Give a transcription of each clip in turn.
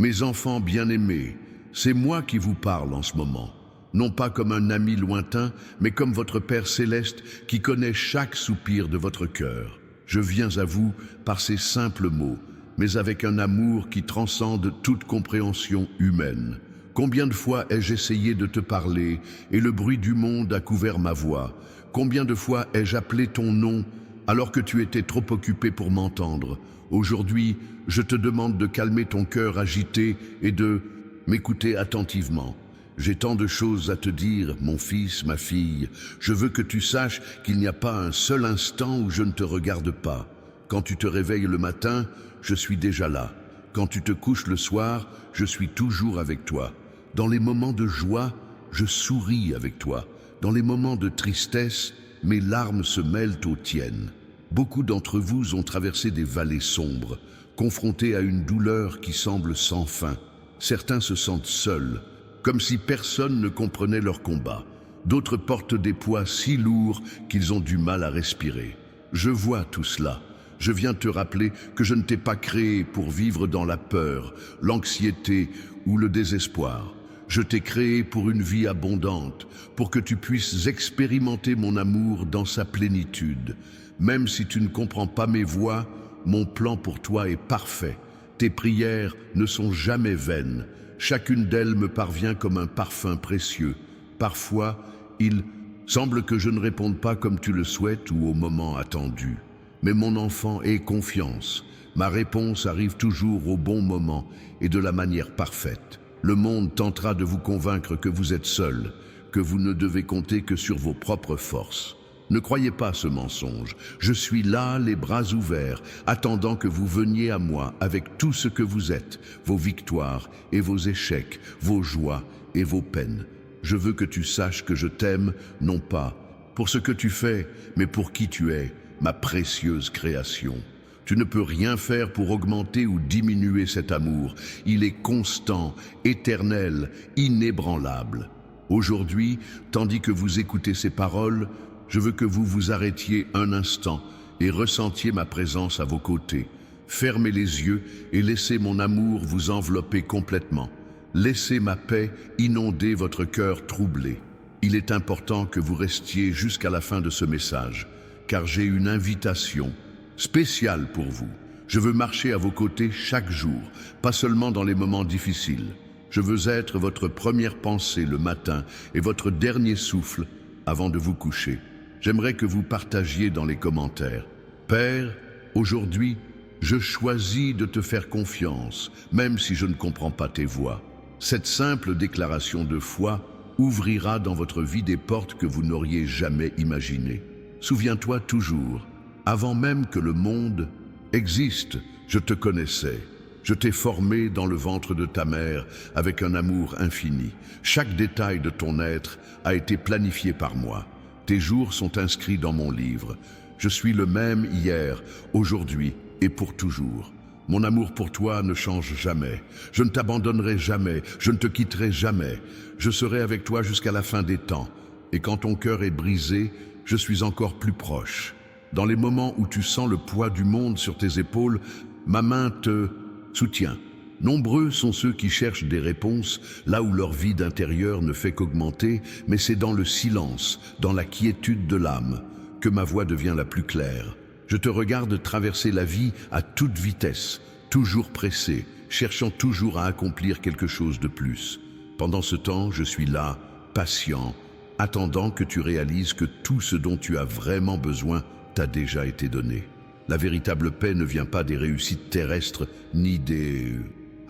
Mes enfants bien-aimés, c'est moi qui vous parle en ce moment. Non pas comme un ami lointain, mais comme votre Père céleste qui connaît chaque soupir de votre cœur. Je viens à vous par ces simples mots, mais avec un amour qui transcende toute compréhension humaine. Combien de fois ai-je essayé de te parler et le bruit du monde a couvert ma voix? Combien de fois ai-je appelé ton nom alors que tu étais trop occupé pour m'entendre? Aujourd'hui, je te demande de calmer ton cœur agité et de m'écouter attentivement. J'ai tant de choses à te dire, mon fils, ma fille. Je veux que tu saches qu'il n'y a pas un seul instant où je ne te regarde pas. Quand tu te réveilles le matin, je suis déjà là. Quand tu te couches le soir, je suis toujours avec toi. Dans les moments de joie, je souris avec toi. Dans les moments de tristesse, mes larmes se mêlent aux tiennes. Beaucoup d'entre vous ont traversé des vallées sombres, confrontés à une douleur qui semble sans fin. Certains se sentent seuls, comme si personne ne comprenait leur combat. D'autres portent des poids si lourds qu'ils ont du mal à respirer. Je vois tout cela. Je viens te rappeler que je ne t'ai pas créé pour vivre dans la peur, l'anxiété ou le désespoir. Je t'ai créé pour une vie abondante, pour que tu puisses expérimenter mon amour dans sa plénitude. Même si tu ne comprends pas mes voies, mon plan pour toi est parfait. Tes prières ne sont jamais vaines. Chacune d'elles me parvient comme un parfum précieux. Parfois, il semble que je ne réponde pas comme tu le souhaites ou au moment attendu. Mais mon enfant, aie confiance. Ma réponse arrive toujours au bon moment et de la manière parfaite. Le monde tentera de vous convaincre que vous êtes seul, que vous ne devez compter que sur vos propres forces. Ne croyez pas ce mensonge. Je suis là, les bras ouverts, attendant que vous veniez à moi avec tout ce que vous êtes, vos victoires et vos échecs, vos joies et vos peines. Je veux que tu saches que je t'aime, non pas pour ce que tu fais, mais pour qui tu es, ma précieuse création. Tu ne peux rien faire pour augmenter ou diminuer cet amour. Il est constant, éternel, inébranlable. Aujourd'hui, tandis que vous écoutez ces paroles, je veux que vous vous arrêtiez un instant et ressentiez ma présence à vos côtés. Fermez les yeux et laissez mon amour vous envelopper complètement. Laissez ma paix inonder votre cœur troublé. Il est important que vous restiez jusqu'à la fin de ce message, car j'ai une invitation spéciale pour vous. Je veux marcher à vos côtés chaque jour, pas seulement dans les moments difficiles. Je veux être votre première pensée le matin et votre dernier souffle avant de vous coucher. J'aimerais que vous partagiez dans les commentaires. Père, aujourd'hui, je choisis de te faire confiance, même si je ne comprends pas tes voies. Cette simple déclaration de foi ouvrira dans votre vie des portes que vous n'auriez jamais imaginées. Souviens-toi toujours, avant même que le monde existe, je te connaissais. Je t'ai formé dans le ventre de ta mère avec un amour infini. Chaque détail de ton être a été planifié par moi. Tes jours sont inscrits dans mon livre. Je suis le même hier, aujourd'hui et pour toujours. Mon amour pour toi ne change jamais. Je ne t'abandonnerai jamais, je ne te quitterai jamais. Je serai avec toi jusqu'à la fin des temps. Et quand ton cœur est brisé, je suis encore plus proche. Dans les moments où tu sens le poids du monde sur tes épaules, ma main te soutient. Nombreux sont ceux qui cherchent des réponses là où leur vide intérieur ne fait qu'augmenter, mais c'est dans le silence, dans la quiétude de l'âme, que ma voix devient la plus claire. Je te regarde traverser la vie à toute vitesse, toujours pressé, cherchant toujours à accomplir quelque chose de plus. Pendant ce temps, je suis là, patient, attendant que tu réalises que tout ce dont tu as vraiment besoin t'a déjà été donné. La véritable paix ne vient pas des réussites terrestres, ni des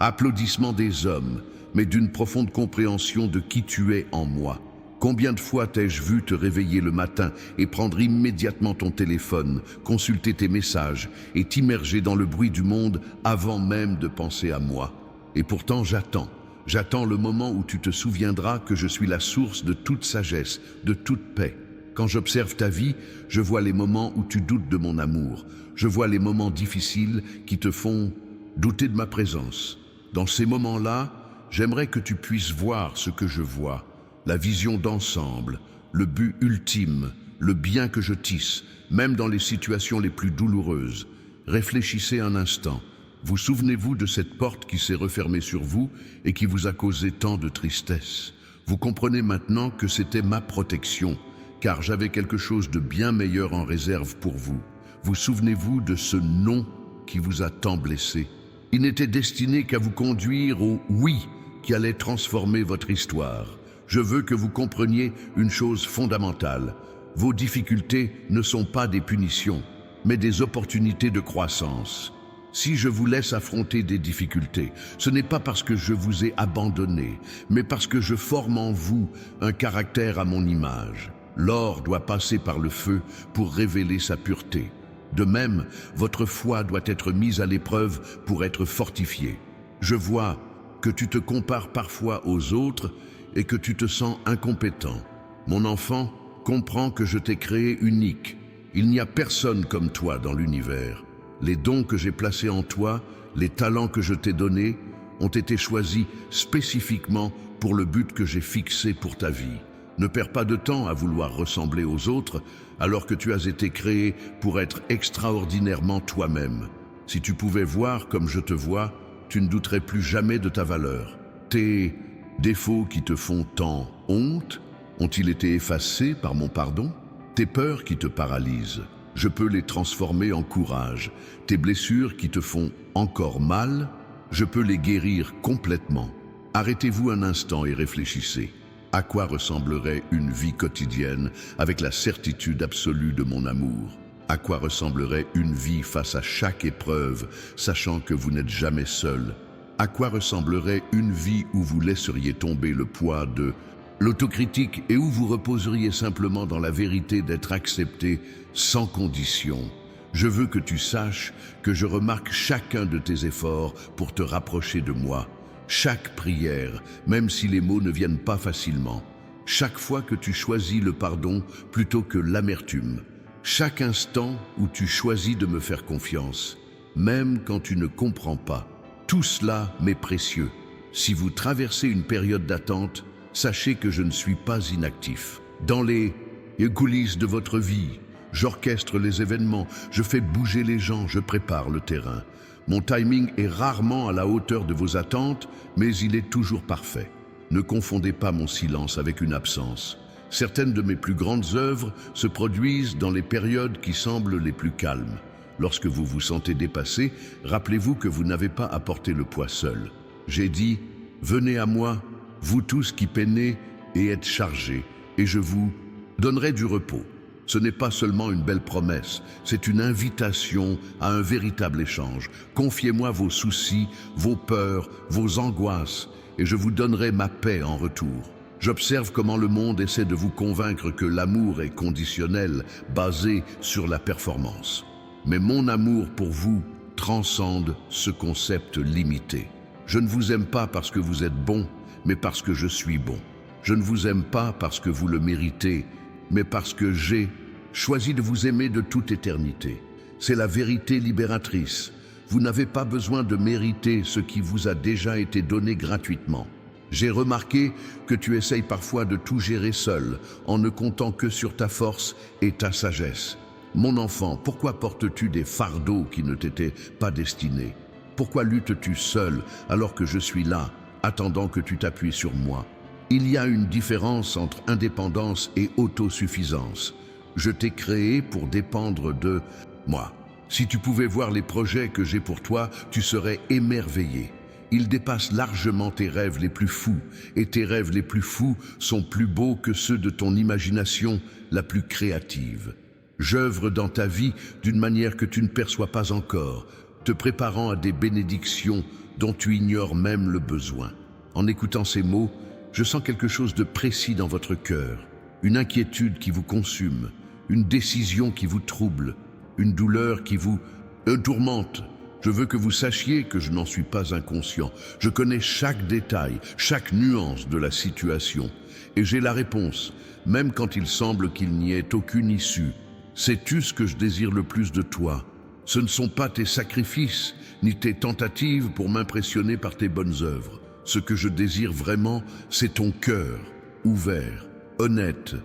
applaudissements des hommes, mais d'une profonde compréhension de qui tu es en moi. Combien de fois t'ai-je vu te réveiller le matin et prendre immédiatement ton téléphone, consulter tes messages et t'immerger dans le bruit du monde avant même de penser à moi. Et pourtant j'attends le moment où tu te souviendras que je suis la source de toute sagesse, de toute paix. Quand j'observe ta vie, je vois les moments où tu doutes de mon amour. Je vois les moments difficiles qui te font douter de ma présence. Dans ces moments-là, j'aimerais que tu puisses voir ce que je vois, la vision d'ensemble, le but ultime, le bien que je tisse, même dans les situations les plus douloureuses. Réfléchissez un instant. Vous souvenez-vous de cette porte qui s'est refermée sur vous et qui vous a causé tant de tristesse? Vous comprenez maintenant que c'était ma protection, car j'avais quelque chose de bien meilleur en réserve pour vous. Vous souvenez-vous de ce non qui vous a tant blessé? Il n'était destiné qu'à vous conduire au oui qui allait transformer votre histoire. Je veux que vous compreniez une chose fondamentale. Vos difficultés ne sont pas des punitions, mais des opportunités de croissance. Si je vous laisse affronter des difficultés, ce n'est pas parce que je vous ai abandonné, mais parce que je forme en vous un caractère à mon image. L'or doit passer par le feu pour révéler sa pureté. De même, votre foi doit être mise à l'épreuve pour être fortifiée. Je vois que tu te compares parfois aux autres et que tu te sens incompétent. Mon enfant, comprends que je t'ai créé unique. Il n'y a personne comme toi dans l'univers. Les dons que j'ai placés en toi, les talents que je t'ai donnés, ont été choisis spécifiquement pour le but que j'ai fixé pour ta vie. Ne perds pas de temps à vouloir ressembler aux autres, alors que tu as été créé pour être extraordinairement toi-même. Si tu pouvais voir comme je te vois, tu ne douterais plus jamais de ta valeur. Tes défauts qui te font tant honte, ont-ils été effacés par mon pardon? Tes peurs qui te paralysent, je peux les transformer en courage. Tes blessures qui te font encore mal, je peux les guérir complètement. Arrêtez-vous un instant et réfléchissez. À quoi ressemblerait une vie quotidienne avec la certitude absolue de mon amour? À quoi ressemblerait une vie face à chaque épreuve, sachant que vous n'êtes jamais seul? À quoi ressemblerait une vie où vous laisseriez tomber le poids de l'autocritique et où vous reposeriez simplement dans la vérité d'être accepté sans condition? Je veux que tu saches que je remarque chacun de tes efforts pour te rapprocher de moi. Chaque prière, même si les mots ne viennent pas facilement. Chaque fois que tu choisis le pardon plutôt que l'amertume. Chaque instant où tu choisis de me faire confiance, même quand tu ne comprends pas. Tout cela m'est précieux. Si vous traversez une période d'attente, sachez que je ne suis pas inactif. Dans les coulisses de votre vie, j'orchestre les événements, je fais bouger les gens, je prépare le terrain. Mon timing est rarement à la hauteur de vos attentes, mais il est toujours parfait. Ne confondez pas mon silence avec une absence. Certaines de mes plus grandes œuvres se produisent dans les périodes qui semblent les plus calmes. Lorsque vous vous sentez dépassé, rappelez-vous que vous n'avez pas à porter le poids seul. J'ai dit, venez à moi, vous tous qui peinez et êtes chargés, et je vous donnerai du repos. Ce n'est pas seulement une belle promesse, c'est une invitation à un véritable échange. Confiez-moi vos soucis, vos peurs, vos angoisses, et je vous donnerai ma paix en retour. J'observe comment le monde essaie de vous convaincre que l'amour est conditionnel, basé sur la performance. Mais mon amour pour vous transcende ce concept limité. Je ne vous aime pas parce que vous êtes bon, mais parce que je suis bon. Je ne vous aime pas parce que vous le méritez, mais parce que j'ai choisi de vous aimer de toute éternité. C'est la vérité libératrice. Vous n'avez pas besoin de mériter ce qui vous a déjà été donné gratuitement. J'ai remarqué que tu essayes parfois de tout gérer seul, en ne comptant que sur ta force et ta sagesse. Mon enfant, pourquoi portes-tu des fardeaux qui ne t'étaient pas destinés? Pourquoi luttes-tu seul alors que je suis là, attendant que tu t'appuies sur moi? Il y a une différence entre indépendance et autosuffisance. Je t'ai créé pour dépendre de moi. Si tu pouvais voir les projets que j'ai pour toi, tu serais émerveillé. Ils dépassent largement tes rêves les plus fous, et tes rêves les plus fous sont plus beaux que ceux de ton imagination la plus créative. J'œuvre dans ta vie d'une manière que tu ne perçois pas encore, te préparant à des bénédictions dont tu ignores même le besoin. En écoutant ces mots, je sens quelque chose de précis dans votre cœur, une inquiétude qui vous consume, une décision qui vous trouble, une douleur qui vous tourmente. Je veux que vous sachiez que je n'en suis pas inconscient. Je connais chaque détail, chaque nuance de la situation. Et j'ai la réponse, même quand il semble qu'il n'y ait aucune issue. Sais-tu ce que je désire le plus de toi? Ce ne sont pas tes sacrifices, ni tes tentatives pour m'impressionner par tes bonnes œuvres. Ce que je désire vraiment, c'est ton cœur, ouvert, honnête,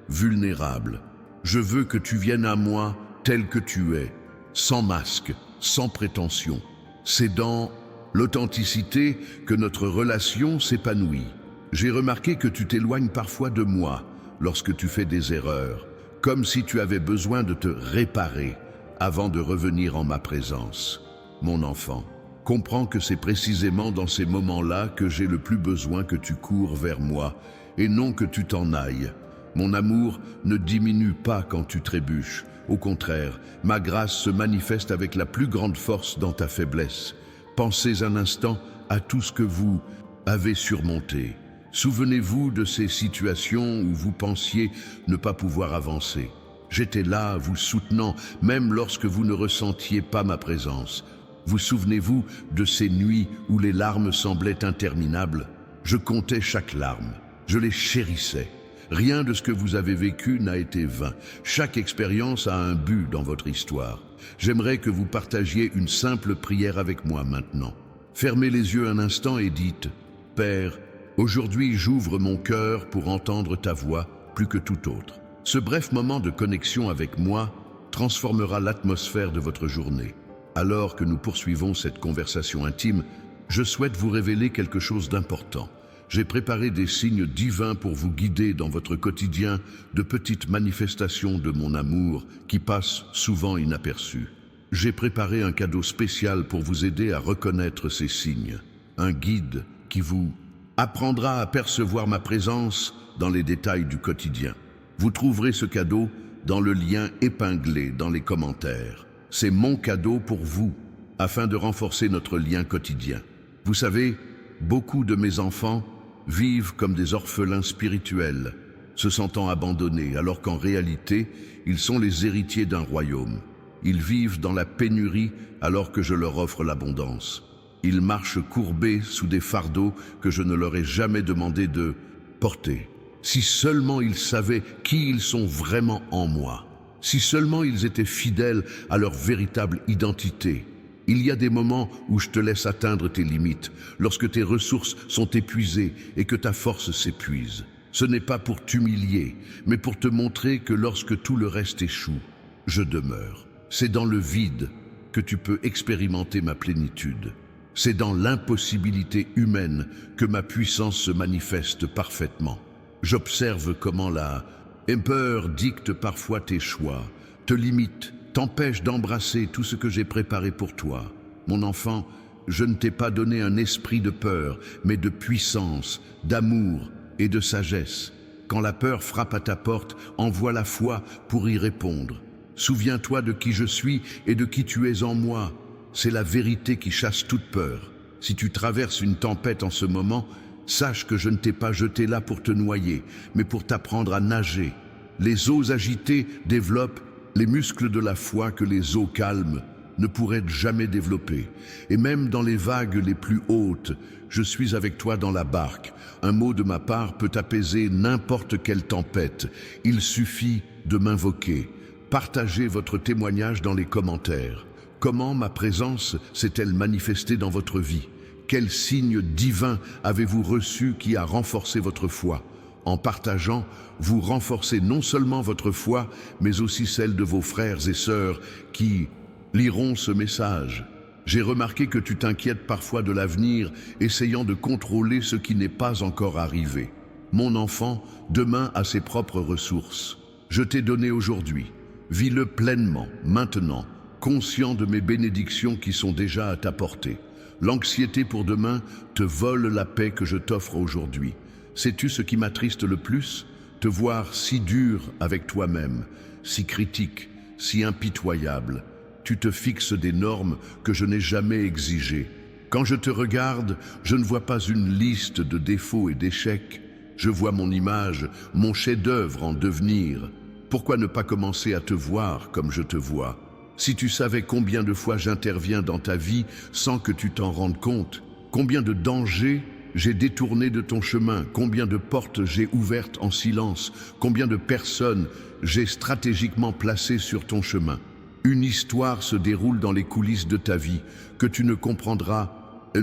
vulnérable. Je veux que tu viennes à moi tel que tu es, sans masque, sans prétention. C'est dans l'authenticité que notre relation s'épanouit. J'ai remarqué que tu t'éloignes parfois de moi lorsque tu fais des erreurs, comme si tu avais besoin de te réparer avant de revenir en ma présence. Mon enfant, comprends que c'est précisément dans ces moments-là que j'ai le plus besoin que tu cours vers moi et non que tu t'en ailles. Mon amour ne diminue pas quand tu trébuches. Au contraire, ma grâce se manifeste avec la plus grande force dans ta faiblesse. Pensez un instant à tout ce que vous avez surmonté. Souvenez-vous de ces situations où vous pensiez ne pas pouvoir avancer. J'étais là, vous soutenant, même lorsque vous ne ressentiez pas ma présence. Vous souvenez-vous de ces nuits où les larmes semblaient interminables? Je comptais chaque larme, je les chérissais. Rien de ce que vous avez vécu n'a été vain. Chaque expérience a un but dans votre histoire. J'aimerais que vous partagiez une simple prière avec moi maintenant. Fermez les yeux un instant et dites: Père, aujourd'hui j'ouvre mon cœur pour entendre ta voix plus que tout autre. Ce bref moment de connexion avec moi transformera l'atmosphère de votre journée. Alors que nous poursuivons cette conversation intime, je souhaite vous révéler quelque chose d'important. J'ai préparé des signes divins pour vous guider dans votre quotidien, de petites manifestations de mon amour qui passent souvent inaperçues. J'ai préparé un cadeau spécial pour vous aider à reconnaître ces signes. Un guide qui vous apprendra à percevoir ma présence dans les détails du quotidien. Vous trouverez ce cadeau dans le lien épinglé dans les commentaires. C'est mon cadeau pour vous, afin de renforcer notre lien quotidien. Vous savez, beaucoup de mes enfants vivent comme des orphelins spirituels, se sentant abandonnés, alors qu'en réalité, ils sont les héritiers d'un royaume. Ils vivent dans la pénurie alors que je leur offre l'abondance. Ils marchent courbés sous des fardeaux que je ne leur ai jamais demandé de porter. Si seulement ils savaient qui ils sont vraiment en moi, si seulement ils étaient fidèles à leur véritable identité. Il y a des moments où je te laisse atteindre tes limites, lorsque tes ressources sont épuisées et que ta force s'épuise. Ce n'est pas pour t'humilier, mais pour te montrer que lorsque tout le reste échoue, je demeure. C'est dans le vide que tu peux expérimenter ma plénitude. C'est dans l'impossibilité humaine que ma puissance se manifeste parfaitement. J'observe comment la peur dicte parfois tes choix, te limite, t'empêche d'embrasser tout ce que j'ai préparé pour toi. Mon enfant, je ne t'ai pas donné un esprit de peur, mais de puissance, d'amour et de sagesse. Quand la peur frappe à ta porte, envoie la foi pour y répondre. Souviens-toi de qui je suis et de qui tu es en moi. C'est la vérité qui chasse toute peur. Si tu traverses une tempête en ce moment, sache que je ne t'ai pas jeté là pour te noyer, mais pour t'apprendre à nager. Les eaux agitées développent les muscles de la foi que les eaux calmes ne pourraient jamais développer. Et même dans les vagues les plus hautes, je suis avec toi dans la barque. Un mot de ma part peut apaiser n'importe quelle tempête. Il suffit de m'invoquer. Partagez votre témoignage dans les commentaires. Comment ma présence s'est-elle manifestée dans votre vie? Quel signe divin avez-vous reçu qui a renforcé votre foi? En partageant, vous renforcez non seulement votre foi, mais aussi celle de vos frères et sœurs qui liront ce message. J'ai remarqué que tu t'inquiètes parfois de l'avenir, essayant de contrôler ce qui n'est pas encore arrivé. Mon enfant, demain a ses propres ressources. Je t'ai donné aujourd'hui. Vis-le pleinement, maintenant, conscient de mes bénédictions qui sont déjà à ta portée. L'anxiété pour demain te vole la paix que je t'offre aujourd'hui. Sais-tu ce qui m'attriste le plus? Te voir si dur avec toi-même, si critique, si impitoyable. Tu te fixes des normes que je n'ai jamais exigées. Quand je te regarde, je ne vois pas une liste de défauts et d'échecs. Je vois mon image, mon chef-d'œuvre en devenir. Pourquoi ne pas commencer à te voir comme je te vois? Si tu savais combien de fois j'interviens dans ta vie sans que tu t'en rendes compte, combien de dangers j'ai détourné de ton chemin, combien de portes j'ai ouvertes en silence, combien de personnes j'ai stratégiquement placées sur ton chemin. Une histoire se déroule dans les coulisses de ta vie que tu ne comprendras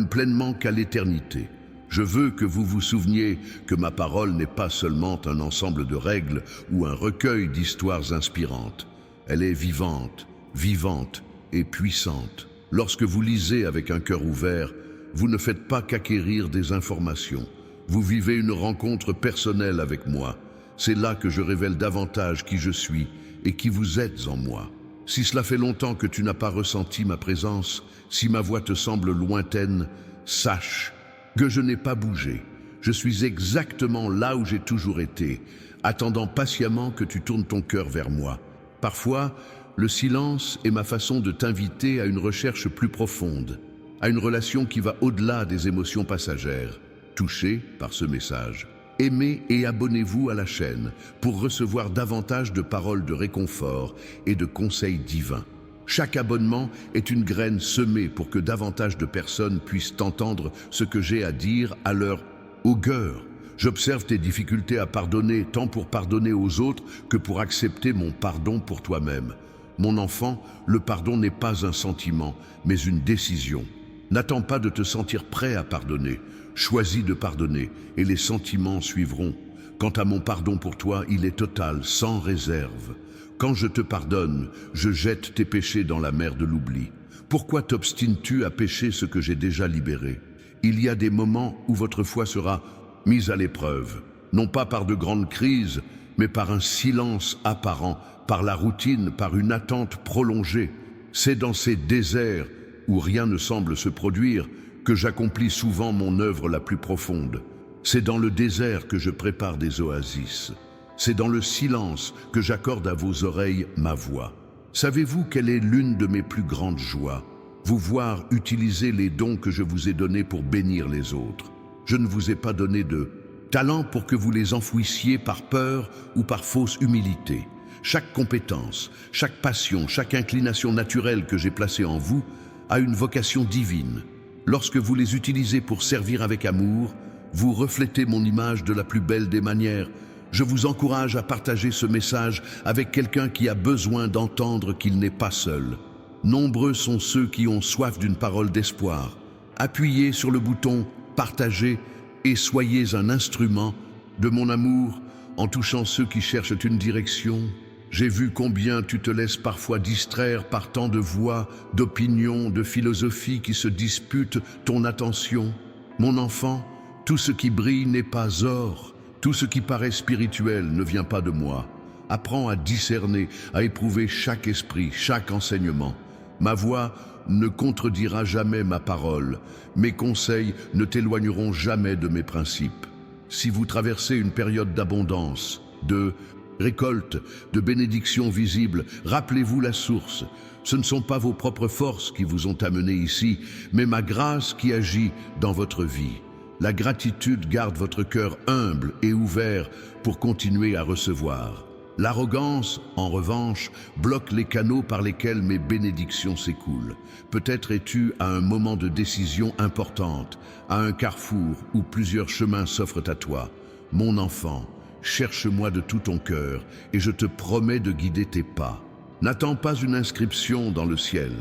pleinement qu'à l'éternité. Je veux que vous vous souveniez que ma parole n'est pas seulement un ensemble de règles ou un recueil d'histoires inspirantes. Elle est vivante, vivante et puissante. Lorsque vous lisez avec un cœur ouvert, vous ne faites pas qu'acquérir des informations. Vous vivez une rencontre personnelle avec moi. C'est là que je révèle davantage qui je suis et qui vous êtes en moi. Si cela fait longtemps que tu n'as pas ressenti ma présence, si ma voix te semble lointaine, sache que je n'ai pas bougé. Je suis exactement là où j'ai toujours été, attendant patiemment que tu tournes ton cœur vers moi. Parfois, le silence est ma façon de t'inviter à une recherche plus profonde, à une relation qui va au-delà des émotions passagères. Touché par ce message, aimez et abonnez-vous à la chaîne pour recevoir davantage de paroles de réconfort et de conseils divins. Chaque abonnement est une graine semée pour que davantage de personnes puissent entendre ce que j'ai à dire à leur augueur. J'observe tes difficultés à pardonner, tant pour pardonner aux autres que pour accepter mon pardon pour toi-même. Mon enfant, le pardon n'est pas un sentiment, mais une décision. N'attends pas de te sentir prêt à pardonner. Choisis de pardonner et les sentiments suivront. Quant à mon pardon pour toi, il est total, sans réserve. Quand je te pardonne, je jette tes péchés dans la mer de l'oubli. Pourquoi t'obstines-tu à pécher ce que j'ai déjà libéré? Il y a des moments où votre foi sera mise à l'épreuve, non pas par de grandes crises, mais par un silence apparent, par la routine, par une attente prolongée. C'est dans ces déserts où rien ne semble se produire que j'accomplis souvent mon œuvre la plus profonde. C'est dans le désert que je prépare des oasis. C'est dans le silence que j'accorde à vos oreilles ma voix. Savez-vous quelle est l'une de mes plus grandes joies? Vous voir utiliser les dons que je vous ai donnés pour bénir les autres. Je ne vous ai pas donné de talent pour que vous les enfouissiez par peur ou par fausse humilité. Chaque compétence, chaque passion, chaque inclination naturelle que j'ai placée en vous a une vocation divine. Lorsque vous les utilisez pour servir avec amour, vous reflétez mon image de la plus belle des manières. Je vous encourage à partager ce message avec quelqu'un qui a besoin d'entendre qu'il n'est pas seul. Nombreux sont ceux qui ont soif d'une parole d'espoir. Appuyez sur le bouton « Partager » et soyez un instrument de mon amour en touchant ceux qui cherchent une direction. J'ai vu combien tu te laisses parfois distraire par tant de voix, d'opinions, de philosophies qui se disputent ton attention. Mon enfant, tout ce qui brille n'est pas or, tout ce qui paraît spirituel ne vient pas de moi. Apprends à discerner, à éprouver chaque esprit, chaque enseignement. Ma voix ne contredira jamais ma parole, mes conseils ne t'éloigneront jamais de mes principes. Si vous traversez une période d'abondance, de récolte, de bénédictions visibles, rappelez-vous la source. Ce ne sont pas vos propres forces qui vous ont amené ici, mais ma grâce qui agit dans votre vie. La gratitude garde votre cœur humble et ouvert pour continuer à recevoir. L'arrogance, en revanche, bloque les canaux par lesquels mes bénédictions s'écoulent. Peut-être es-tu à un moment de décision importante, à un carrefour où plusieurs chemins s'offrent à toi. Mon enfant, cherche-moi de tout ton cœur et je te promets de guider tes pas. N'attends pas une inscription dans le ciel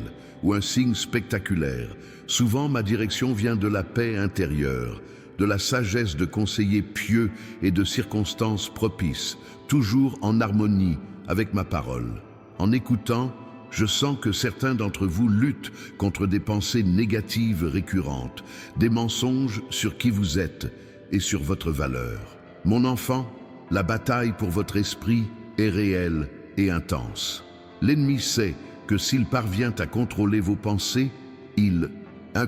ou un signe spectaculaire. Souvent, ma direction vient de la paix intérieure, de la sagesse de conseillers pieux et de circonstances propices, toujours en harmonie avec ma parole. En écoutant, je sens que certains d'entre vous luttent contre des pensées négatives récurrentes, des mensonges sur qui vous êtes et sur votre valeur. Mon enfant, la bataille pour votre esprit est réelle et intense. L'ennemi sait que s'il parvient à contrôler vos pensées, il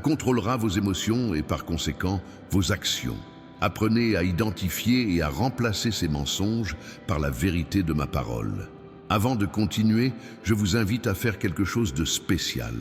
contrôlera vos émotions et par conséquent vos actions. Apprenez à identifier et à remplacer ces mensonges par la vérité de ma parole. Avant de continuer, je vous invite à faire quelque chose de spécial.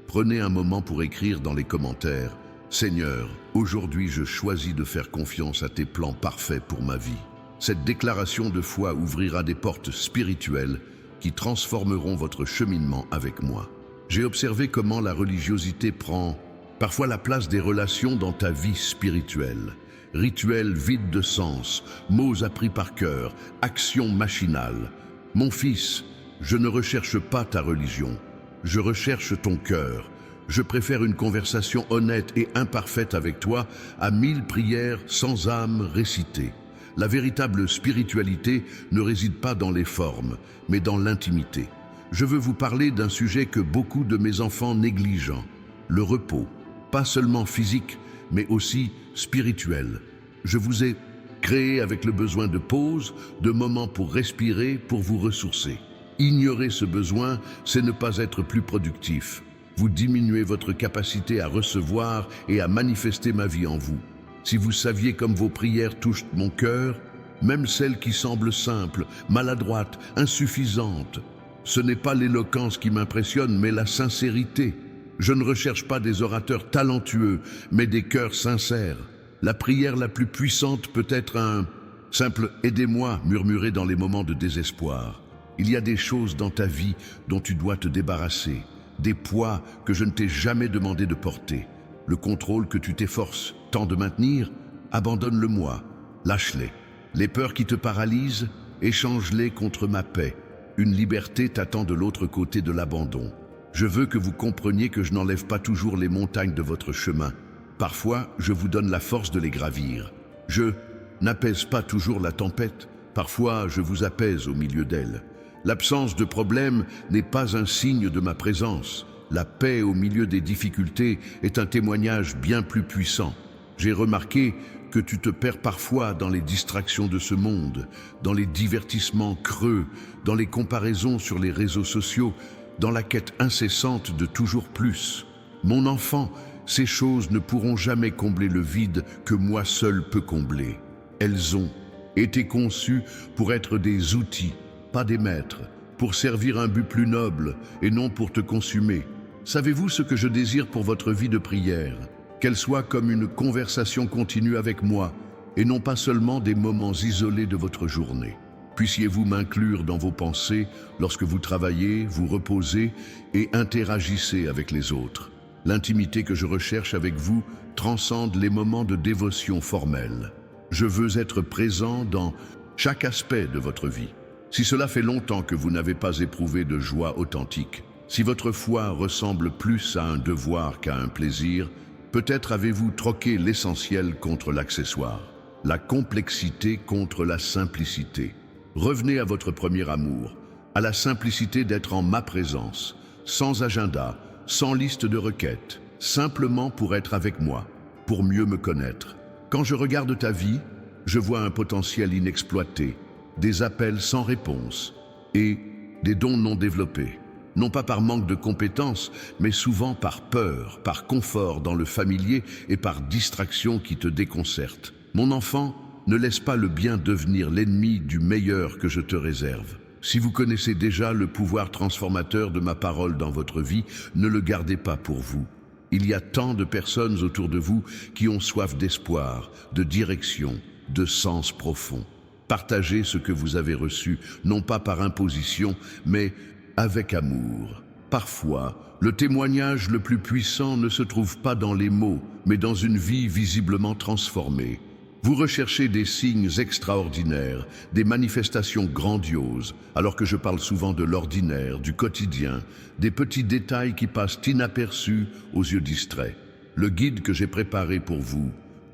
Prenez un moment pour écrire dans les commentaires « Seigneur, aujourd'hui je choisis de faire confiance à tes plans parfaits pour ma vie ». Cette déclaration de foi ouvrira des portes spirituelles qui transformeront votre cheminement avec moi. J'ai observé comment la religiosité prend parfois la place des relations dans ta vie spirituelle. Rituels vides de sens, mots appris par cœur, actions machinales. Mon fils, je ne recherche pas ta religion, je recherche ton cœur. Je préfère une conversation honnête et imparfaite avec toi à 1000 prières sans âme récitées. La véritable spiritualité ne réside pas dans les formes, mais dans l'intimité. Je veux vous parler d'un sujet que beaucoup de mes enfants négligent, le repos, pas seulement physique, mais aussi spirituel. Je vous ai créé avec le besoin de pause, de moments pour respirer, pour vous ressourcer. Ignorer ce besoin, c'est ne pas être plus productif. Vous diminuez votre capacité à recevoir et à manifester ma vie en vous. Si vous saviez comme vos prières touchent mon cœur, même celles qui semblent simples, maladroites, insuffisantes, ce n'est pas l'éloquence qui m'impressionne, mais la sincérité. Je ne recherche pas des orateurs talentueux, mais des cœurs sincères. La prière la plus puissante peut être un simple « aidez-moi » murmuré dans les moments de désespoir. Il y a des choses dans ta vie dont tu dois te débarrasser, des poids que je ne t'ai jamais demandé de porter. Le contrôle que tu t'efforces tant de maintenir, abandonne-le-moi, lâche-les. Les peurs qui te paralysent, échange-les contre ma paix. Une liberté t'attend de l'autre côté de l'abandon. Je veux que vous compreniez que je n'enlève pas toujours les montagnes de votre chemin. Parfois, je vous donne la force de les gravir. Je n'apaise pas toujours la tempête. Parfois, je vous apaise au milieu d'elle. L'absence de problème n'est pas un signe de ma présence. La paix au milieu des difficultés est un témoignage bien plus puissant. J'ai remarqué que tu te perds parfois dans les distractions de ce monde, dans les divertissements creux, dans les comparaisons sur les réseaux sociaux, dans la quête incessante de toujours plus. Mon enfant, ces choses ne pourront jamais combler le vide que moi seul peux combler. Elles ont été conçues pour être des outils, pas des maîtres, pour servir un but plus noble et non pour te consumer. Savez-vous ce que je désire pour votre vie de prière? Qu'elle soit comme une conversation continue avec moi et non pas seulement des moments isolés de votre journée. Puissiez-vous m'inclure dans vos pensées lorsque vous travaillez, vous reposez et interagissez avec les autres. L'intimité que je recherche avec vous transcende les moments de dévotion formelle. Je veux être présent dans chaque aspect de votre vie. Si cela fait longtemps que vous n'avez pas éprouvé de joie authentique, si votre foi ressemble plus à un devoir qu'à un plaisir, peut-être avez-vous troqué l'essentiel contre l'accessoire, la complexité contre la simplicité. Revenez à votre premier amour, à la simplicité d'être en ma présence, sans agenda, sans liste de requêtes, simplement pour être avec moi, pour mieux me connaître. Quand je regarde ta vie, je vois un potentiel inexploité, des appels sans réponse et des dons non développés. Non pas par manque de compétences, mais souvent par peur, par confort dans le familier et par distraction qui te déconcerte. Mon enfant, ne laisse pas le bien devenir l'ennemi du meilleur que je te réserve. Si vous connaissez déjà le pouvoir transformateur de ma parole dans votre vie, ne le gardez pas pour vous. Il y a tant de personnes autour de vous qui ont soif d'espoir, de direction, de sens profond. Partagez ce que vous avez reçu, non pas par imposition, mais avec amour. Parfois, le témoignage le plus puissant ne se trouve pas dans les mots, mais dans une vie visiblement transformée. Vous recherchez des signes extraordinaires, des manifestations grandioses, alors que je parle souvent de l'ordinaire, du quotidien, des petits détails qui passent inaperçus aux yeux distraits. Le guide que j'ai préparé pour vous,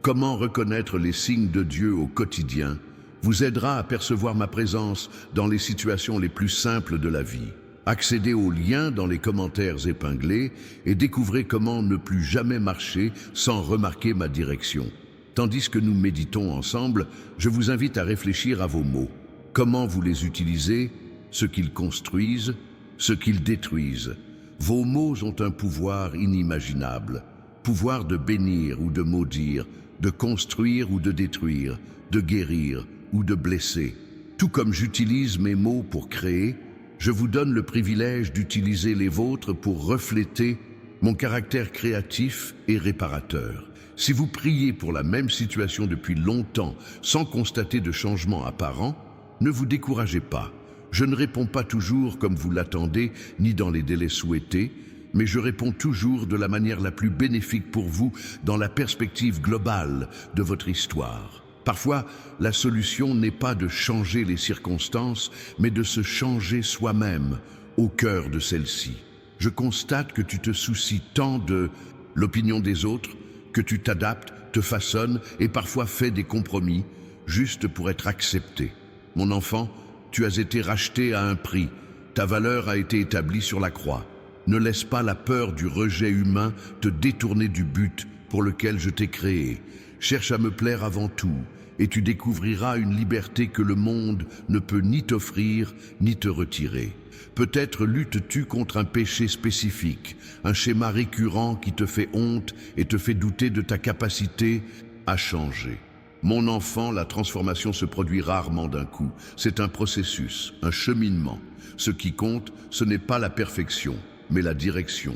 Comment reconnaître les signes de Dieu au quotidien, vous aidera à percevoir ma présence dans les situations les plus simples de la vie. Accédez aux liens dans les commentaires épinglés et découvrez comment ne plus jamais marcher sans remarquer ma direction. Tandis que nous méditons ensemble, je vous invite à réfléchir à vos mots. Comment vous les utilisez, ce qu'ils construisent, ce qu'ils détruisent. Vos mots ont un pouvoir inimaginable. Pouvoir de bénir ou de maudire, de construire ou de détruire, de guérir ou de blesser. Tout comme j'utilise mes mots pour créer, je vous donne le privilège d'utiliser les vôtres pour refléter mon caractère créatif et réparateur. Si vous priez pour la même situation depuis longtemps sans constater de changement apparent, ne vous découragez pas. Je ne réponds pas toujours comme vous l'attendez, ni dans les délais souhaités, mais je réponds toujours de la manière la plus bénéfique pour vous dans la perspective globale de votre histoire. Parfois, la solution n'est pas de changer les circonstances, mais de se changer soi-même au cœur de celles-ci. Je constate que tu te soucies tant de l'opinion des autres, que tu t'adaptes, te façonnes et parfois fais des compromis, juste pour être accepté. Mon enfant, tu as été racheté à un prix. Ta valeur a été établie sur la croix. Ne laisse pas la peur du rejet humain te détourner du but pour lequel je t'ai créé. Cherche à me plaire avant tout, et tu découvriras une liberté que le monde ne peut ni t'offrir ni te retirer. Peut-être luttes-tu contre un péché spécifique, un schéma récurrent qui te fait honte et te fait douter de ta capacité à changer. Mon enfant, la transformation se produit rarement d'un coup. C'est un processus, un cheminement. Ce qui compte, ce n'est pas la perfection, mais la direction.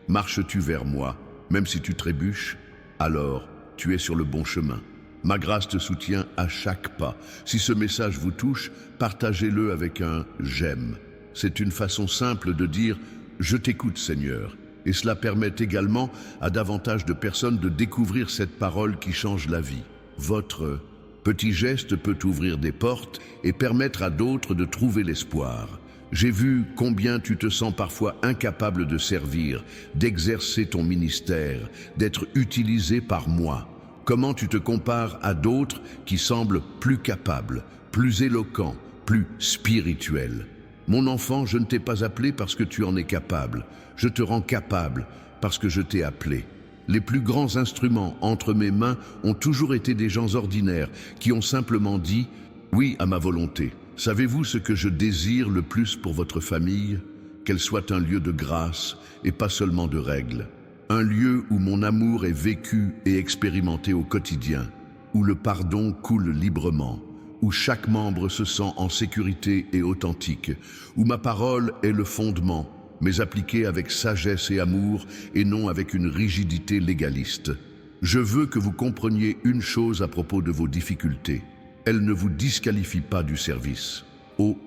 Marches-tu vers moi, même si tu trébuches, alors tu es sur le bon chemin. Ma grâce te soutient à chaque pas. Si ce message vous touche, partagez-le avec un « j'aime ». C'est une façon simple de dire « je t'écoute Seigneur ». Et cela permet également à davantage de personnes de découvrir cette parole qui change la vie. Votre petit geste peut ouvrir des portes et permettre à d'autres de trouver l'espoir. J'ai vu combien tu te sens parfois incapable de servir, d'exercer ton ministère, d'être utilisé par moi. Comment tu te compares à d'autres qui semblent plus capables, plus éloquents, plus spirituels. Mon enfant, je ne t'ai pas appelé parce que tu en es capable. Je te rends capable parce que je t'ai appelé. Les plus grands instruments entre mes mains ont toujours été des gens ordinaires qui ont simplement dit « oui à ma volonté ». Savez-vous ce que je désire le plus pour votre famille? Qu'elle soit un lieu de grâce et pas seulement de règles. Un lieu où mon amour est vécu et expérimenté au quotidien, où le pardon coule librement, où chaque membre se sent en sécurité et authentique, où ma parole est le fondement, mais appliquée avec sagesse et amour et non avec une rigidité légaliste. Je veux que vous compreniez une chose à propos de vos difficultés. Elles ne vous disqualifient pas du service. Au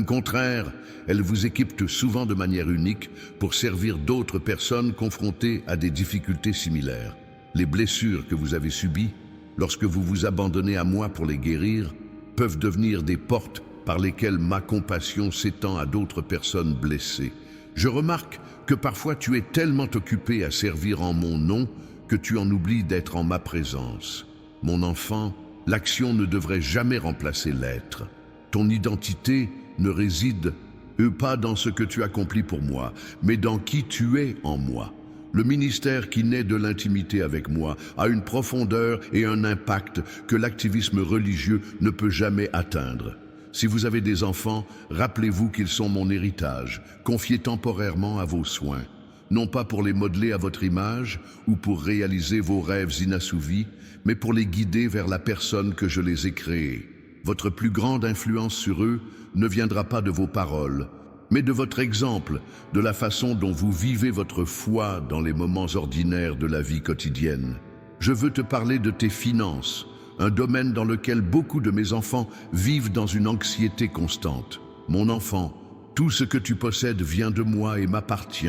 contraire, elles vous équipent souvent de manière unique pour servir d'autres personnes confrontées à des difficultés similaires. Les blessures que vous avez subies, lorsque vous vous abandonnez à moi pour les guérir, peuvent devenir des portes par lesquelles ma compassion s'étend à d'autres personnes blessées. Je remarque que parfois tu es tellement occupé à servir en mon nom que tu en oublies d'être en ma présence. Mon enfant, l'action ne devrait jamais remplacer l'être. Ton identité ne réside pas dans ce que tu accomplis pour moi, mais dans qui tu es en moi. Le ministère qui naît de l'intimité avec moi a une profondeur et un impact que l'activisme religieux ne peut jamais atteindre. Si vous avez des enfants, rappelez-vous qu'ils sont mon héritage, confiés temporairement à vos soins. Non pas pour les modeler à votre image ou pour réaliser vos rêves inassouvis, mais pour les guider vers la personne que je les ai créés. Votre plus grande influence sur eux ne viendra pas de vos paroles, mais de votre exemple, de la façon dont vous vivez votre foi dans les moments ordinaires de la vie quotidienne. Je veux te parler de tes finances, un domaine dans lequel beaucoup de mes enfants vivent dans une anxiété constante. Mon enfant, tout ce que tu possèdes vient de moi et m'appartient.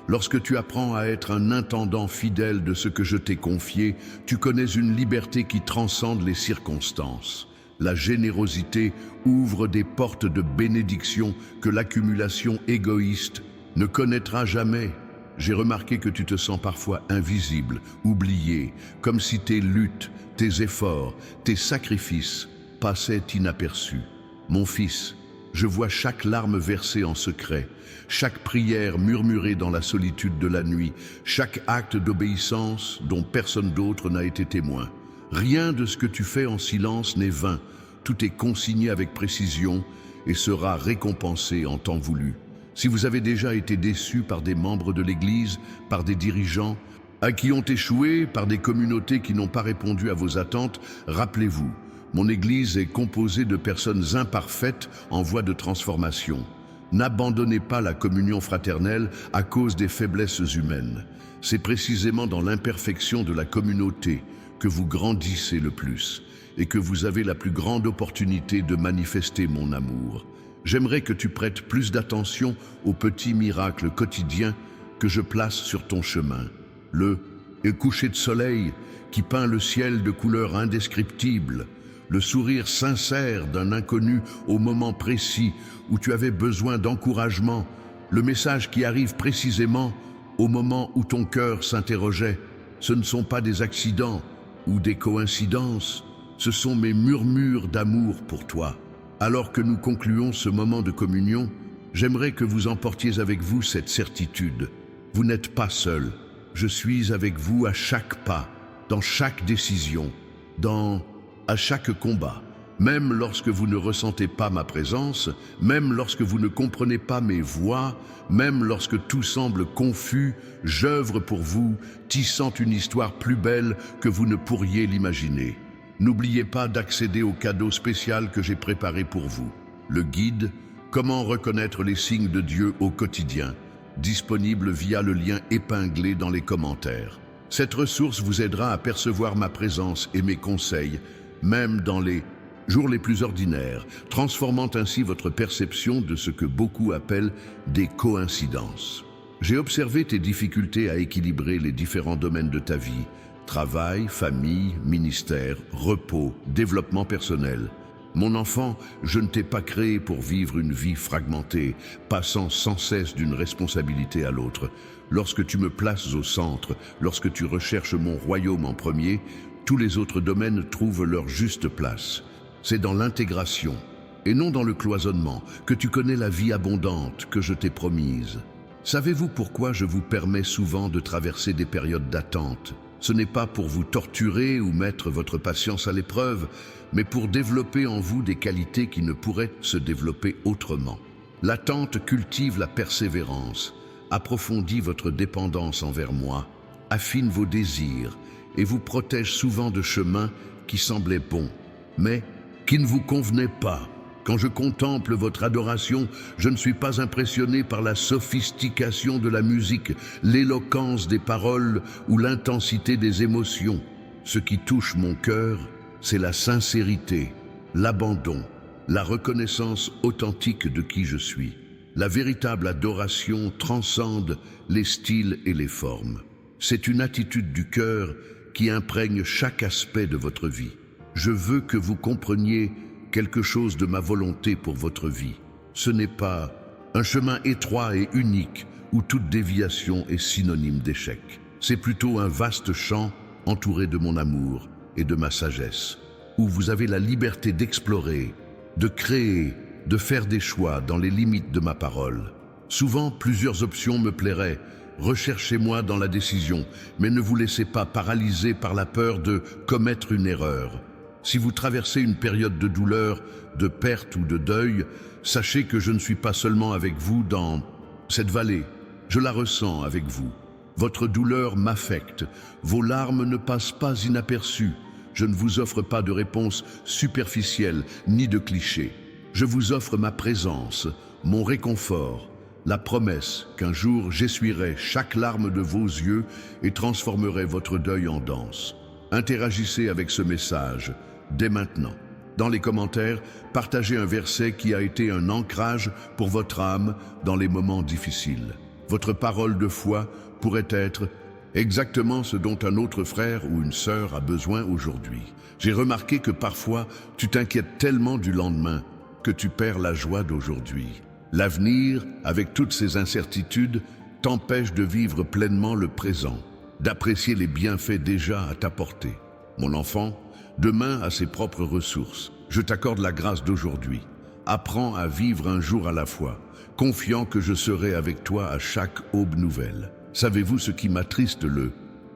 Lorsque tu apprends à être un intendant fidèle de ce que je t'ai confié, tu connais une liberté qui transcende les circonstances. La générosité ouvre des portes de bénédiction que l'accumulation égoïste ne connaîtra jamais. J'ai remarqué que tu te sens parfois invisible, oublié, comme si tes luttes, tes efforts, tes sacrifices passaient inaperçus. Mon fils, je vois chaque larme versée en secret, chaque prière murmurée dans la solitude de la nuit, chaque acte d'obéissance dont personne d'autre n'a été témoin. Rien de ce que tu fais en silence n'est vain. Tout est consigné avec précision et sera récompensé en temps voulu. Si vous avez déjà été déçu par des membres de l'Église, par des dirigeants, à qui ont échoué, par des communautés qui n'ont pas répondu à vos attentes, rappelez-vous, mon Église est composée de personnes imparfaites en voie de transformation. N'abandonnez pas la communion fraternelle à cause des faiblesses humaines. C'est précisément dans l'imperfection de la communauté que vous grandissez le plus et que vous avez la plus grande opportunité de manifester mon amour. J'aimerais que tu prêtes plus d'attention aux petits miracles quotidiens que je place sur ton chemin. Le coucher de soleil qui peint le ciel de couleurs indescriptibles, le sourire sincère d'un inconnu au moment précis où tu avais besoin d'encouragement, le message qui arrive précisément au moment où ton cœur s'interrogeait. Ce ne sont pas des accidents ou des coïncidences, ce sont mes murmures d'amour pour toi. Alors que nous concluons ce moment de communion, J'aimerais que vous emportiez avec vous cette certitude. Vous n'êtes pas seul. Je suis avec vous à chaque pas, dans chaque décision, à chaque combat. Même lorsque vous ne ressentez pas ma présence, même lorsque vous ne comprenez pas mes voix, même lorsque tout semble confus, j'œuvre pour vous, tissant une histoire plus belle que vous ne pourriez l'imaginer. N'oubliez pas d'accéder au cadeau spécial que j'ai préparé pour vous. Le guide « Comment reconnaître les signes de Dieu au quotidien » disponible via le lien épinglé dans les commentaires. Cette ressource vous aidera à percevoir ma présence et mes conseils, même dans les jours les plus ordinaires, transformant ainsi votre perception de ce que beaucoup appellent des coïncidences. J'ai observé tes difficultés à équilibrer les différents domaines de ta vie, travail, famille, ministère, repos, développement personnel. Mon enfant, je ne t'ai pas créé pour vivre une vie fragmentée, passant sans cesse d'une responsabilité à l'autre. Lorsque tu me places au centre, lorsque tu recherches mon royaume en premier, tous les autres domaines trouvent leur juste place. C'est dans l'intégration, et non dans le cloisonnement, que tu connais la vie abondante que je t'ai promise. Savez-vous pourquoi je vous permets souvent de traverser des périodes d'attente ? Ce n'est pas pour vous torturer ou mettre votre patience à l'épreuve, mais pour développer en vous des qualités qui ne pourraient se développer autrement. L'attente cultive la persévérance, approfondit votre dépendance envers moi, affine vos désirs et vous protège souvent de chemins qui semblaient bons, mais qui ne vous convenaient pas. Quand je contemple votre adoration, je ne suis pas impressionné par la sophistication de la musique, l'éloquence des paroles ou l'intensité des émotions. Ce qui touche mon cœur, c'est la sincérité, l'abandon, la reconnaissance authentique de qui je suis. La véritable adoration transcende les styles et les formes. C'est une attitude du cœur qui imprègne chaque aspect de votre vie. Je veux que vous compreniez quelque chose de ma volonté pour votre vie. Ce n'est pas un chemin étroit et unique où toute déviation est synonyme d'échec. C'est plutôt un vaste champ entouré de mon amour et de ma sagesse, où vous avez la liberté d'explorer, de créer, de faire des choix dans les limites de ma parole. Souvent, plusieurs options me plairaient. Recherchez-moi dans la décision, mais ne vous laissez pas paralyser par la peur de commettre une erreur. Si vous traversez une période de douleur, de perte ou de deuil, sachez que je ne suis pas seulement avec vous dans cette vallée. Je la ressens avec vous. Votre douleur m'affecte. Vos larmes ne passent pas inaperçues. Je ne vous offre pas de réponse superficielle ni de clichés. Je vous offre ma présence, mon réconfort, la promesse qu'un jour j'essuierai chaque larme de vos yeux et transformerai votre deuil en danse. Interagissez avec ce message dès maintenant. Dans les commentaires, partagez un verset qui a été un ancrage pour votre âme dans les moments difficiles. Votre parole de foi pourrait être exactement ce dont un autre frère ou une sœur a besoin aujourd'hui. J'ai remarqué que parfois, tu t'inquiètes tellement du lendemain que tu perds la joie d'aujourd'hui. L'avenir, avec toutes ses incertitudes, t'empêche de vivre pleinement le présent, d'apprécier les bienfaits déjà à ta portée. Mon enfant, demain a ses propres ressources. Je t'accorde la grâce d'aujourd'hui. Apprends à vivre un jour à la fois, confiant que je serai avec toi à chaque aube nouvelle. Savez-vous ce qui m'attriste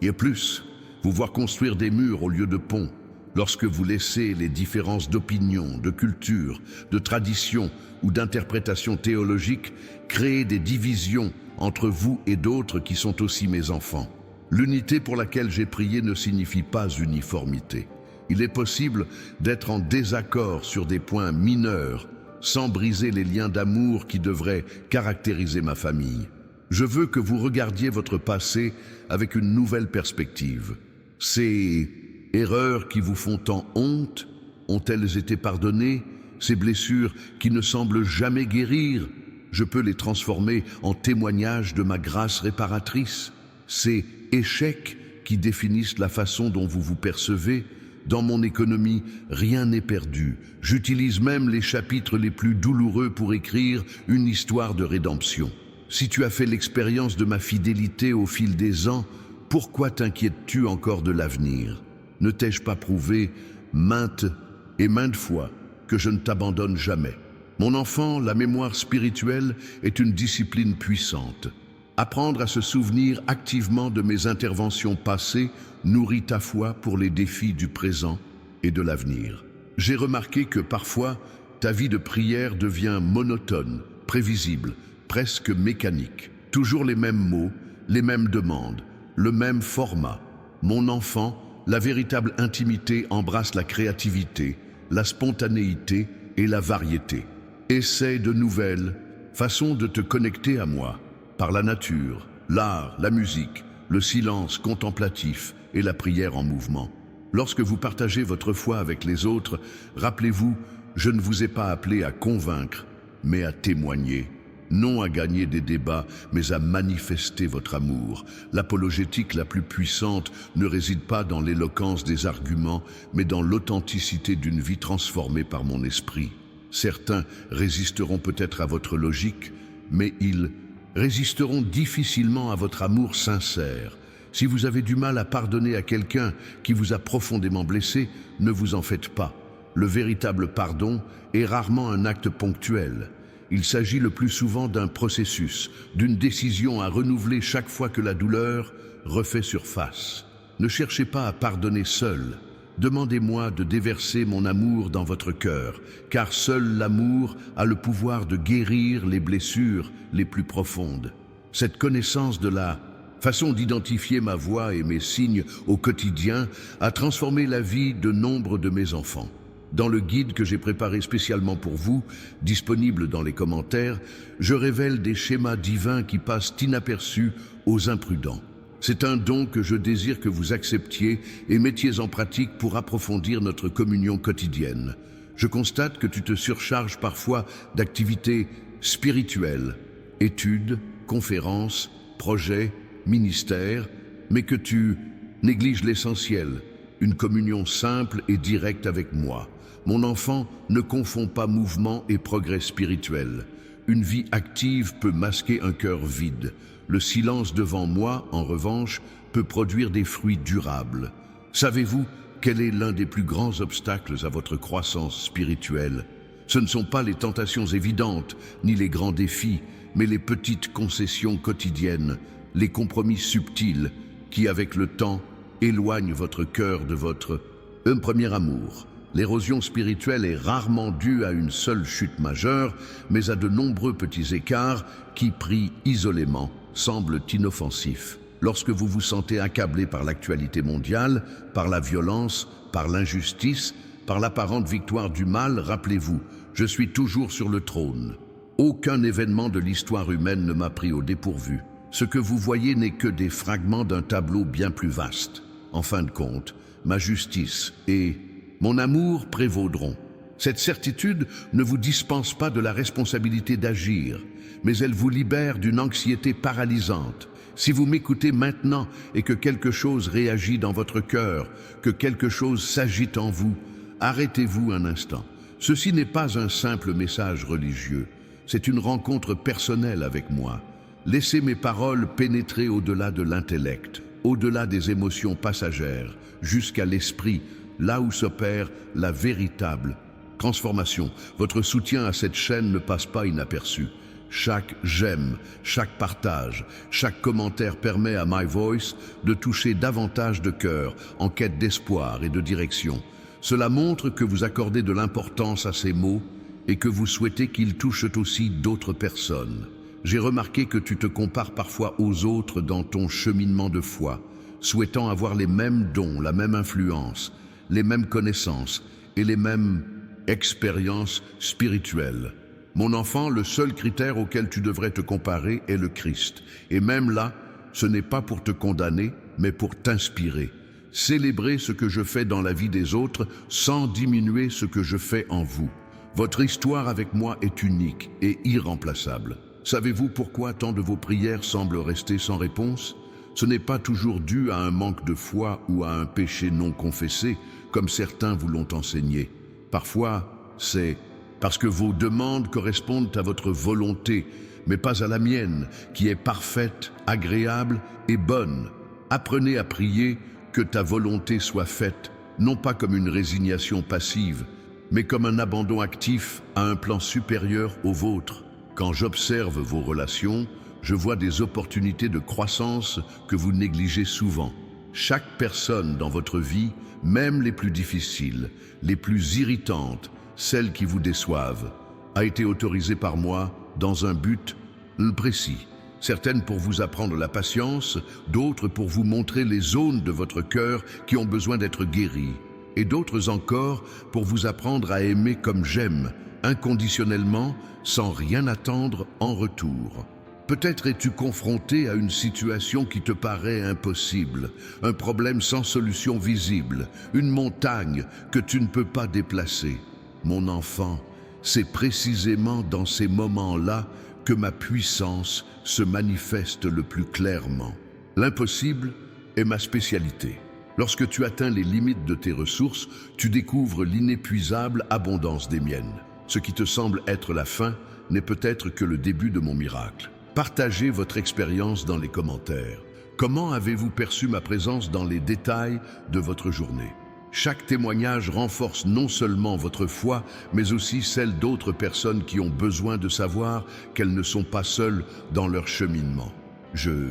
et plus, vous voir construire des murs au lieu de ponts, lorsque vous laissez les différences d'opinion, de culture, de tradition ou d'interprétation théologique créer des divisions entre vous et d'autres qui sont aussi mes enfants. L'unité pour laquelle j'ai prié ne signifie pas uniformité. Il est possible d'être en désaccord sur des points mineurs, sans briser les liens d'amour qui devraient caractériser ma famille. Je veux que vous regardiez votre passé avec une nouvelle perspective. Ces erreurs qui vous font tant honte, ont-elles été pardonnées? Ces blessures qui ne semblent jamais guérir, je peux les transformer en témoignages de ma grâce réparatrice. Ces échecs qui définissent la façon dont vous vous percevez, dans mon économie, rien n'est perdu. J'utilise même les chapitres les plus douloureux pour écrire une histoire de rédemption. Si tu as fait l'expérience de ma fidélité au fil des ans, pourquoi t'inquiètes-tu encore de l'avenir? Ne t'ai-je pas prouvé maintes et maintes fois que je ne t'abandonne jamais? Mon enfant, la mémoire spirituelle est une discipline puissante. Apprendre à se souvenir activement de mes interventions passées nourrit ta foi pour les défis du présent et de l'avenir. J'ai remarqué que parfois, ta vie de prière devient monotone, prévisible, presque mécanique. Toujours les mêmes mots, les mêmes demandes, le même format. Mon enfant, la véritable intimité embrasse la créativité, la spontanéité et la variété. Essaie de nouvelles façons de te connecter à moi, par la nature, l'art, la musique, le silence contemplatif et la prière en mouvement. Lorsque vous partagez votre foi avec les autres, rappelez-vous, je ne vous ai pas appelé à convaincre, mais à témoigner. Non à gagner des débats, mais à manifester votre amour. L'apologétique la plus puissante ne réside pas dans l'éloquence des arguments, mais dans l'authenticité d'une vie transformée par mon esprit. Certains résisteront peut-être à votre logique, mais ils résisteront difficilement à votre amour sincère. Si vous avez du mal à pardonner à quelqu'un qui vous a profondément blessé, ne vous en faites pas. Le véritable pardon est rarement un acte ponctuel. Il s'agit le plus souvent d'un processus, d'une décision à renouveler chaque fois que la douleur refait surface. Ne cherchez pas à pardonner seul. Demandez-moi de déverser mon amour dans votre cœur, car seul l'amour a le pouvoir de guérir les blessures les plus profondes. Cette connaissance de la façon d'identifier ma voix et mes signes au quotidien a transformé la vie de nombre de mes enfants. Dans le guide que j'ai préparé spécialement pour vous, disponible dans les commentaires, je révèle des schémas divins qui passent inaperçus aux imprudents. C'est un don que je désire que vous acceptiez et mettiez en pratique pour approfondir notre communion quotidienne. Je constate que tu te surcharges parfois d'activités spirituelles, études, conférences, projets, ministères, mais que tu négliges l'essentiel, une communion simple et directe avec moi. Mon enfant, ne confond pas mouvement et progrès spirituel. Une vie active peut masquer un cœur vide. Le silence devant moi, en revanche, peut produire des fruits durables. Savez-vous quel est l'un des plus grands obstacles à votre croissance spirituelle? Ce ne sont pas les tentations évidentes, ni les grands défis, mais les petites concessions quotidiennes, les compromis subtils qui, avec le temps, éloignent votre cœur de votre premier amour. L'érosion spirituelle est rarement due à une seule chute majeure, mais à de nombreux petits écarts qui, pris isolément, semblent inoffensifs. Lorsque vous vous sentez accablé par l'actualité mondiale, par la violence, par l'injustice, par l'apparente victoire du mal, rappelez-vous, je suis toujours sur le trône. Aucun événement de l'histoire humaine ne m'a pris au dépourvu. Ce que vous voyez n'est que des fragments d'un tableau bien plus vaste. En fin de compte, ma justice et mon amour prévaudront. Cette certitude ne vous dispense pas de la responsabilité d'agir, mais elle vous libère d'une anxiété paralysante. Si vous m'écoutez maintenant et que quelque chose réagit dans votre cœur, que quelque chose s'agite en vous, arrêtez-vous un instant. Ceci n'est pas un simple message religieux, c'est une rencontre personnelle avec moi. Laissez mes paroles pénétrer au-delà de l'intellect, au-delà des émotions passagères, jusqu'à l'esprit, là où s'opère la véritable transformation. Votre soutien à cette chaîne ne passe pas inaperçu. Chaque j'aime, chaque partage, chaque commentaire permet à My Voice de toucher davantage de cœurs en quête d'espoir et de direction. Cela montre que vous accordez de l'importance à ces mots et que vous souhaitez qu'ils touchent aussi d'autres personnes. J'ai remarqué que tu te compares parfois aux autres dans ton cheminement de foi, souhaitant avoir les mêmes dons, la même influence, les mêmes connaissances et les mêmes expériences spirituelles. Mon enfant, le seul critère auquel tu devrais te comparer est le Christ. Et même là, ce n'est pas pour te condamner, mais pour t'inspirer. Célébrez ce que je fais dans la vie des autres sans diminuer ce que je fais en vous. Votre histoire avec moi est unique et irremplaçable. Savez-vous pourquoi tant de vos prières semblent rester sans réponse? Ce n'est pas toujours dû à un manque de foi ou à un péché non confessé, comme certains vous l'ont enseigné. Parfois, c'est parce que vos demandes correspondent à votre volonté, mais pas à la mienne, qui est parfaite, agréable et bonne. Apprenez à prier que ta volonté soit faite, non pas comme une résignation passive, mais comme un abandon actif à un plan supérieur au vôtre. Quand j'observe vos relations, je vois des opportunités de croissance que vous négligez souvent. Chaque personne dans votre vie, même les plus difficiles, les plus irritantes, celles qui vous déçoivent, a été autorisée par moi dans un but précis. Certaines pour vous apprendre la patience, d'autres pour vous montrer les zones de votre cœur qui ont besoin d'être guéries, et d'autres encore pour vous apprendre à aimer comme j'aime, inconditionnellement, sans rien attendre en retour. Peut-être es-tu confronté à une situation qui te paraît impossible, un problème sans solution visible, une montagne que tu ne peux pas déplacer. Mon enfant, c'est précisément dans ces moments-là que ma puissance se manifeste le plus clairement. L'impossible est ma spécialité. Lorsque tu atteins les limites de tes ressources, tu découvres l'inépuisable abondance des miennes. Ce qui te semble être la fin n'est peut-être que le début de mon miracle. Partagez votre expérience dans les commentaires. Comment avez-vous perçu ma présence dans les détails de votre journée? Chaque témoignage renforce non seulement votre foi, mais aussi celle d'autres personnes qui ont besoin de savoir qu'elles ne sont pas seules dans leur cheminement. Je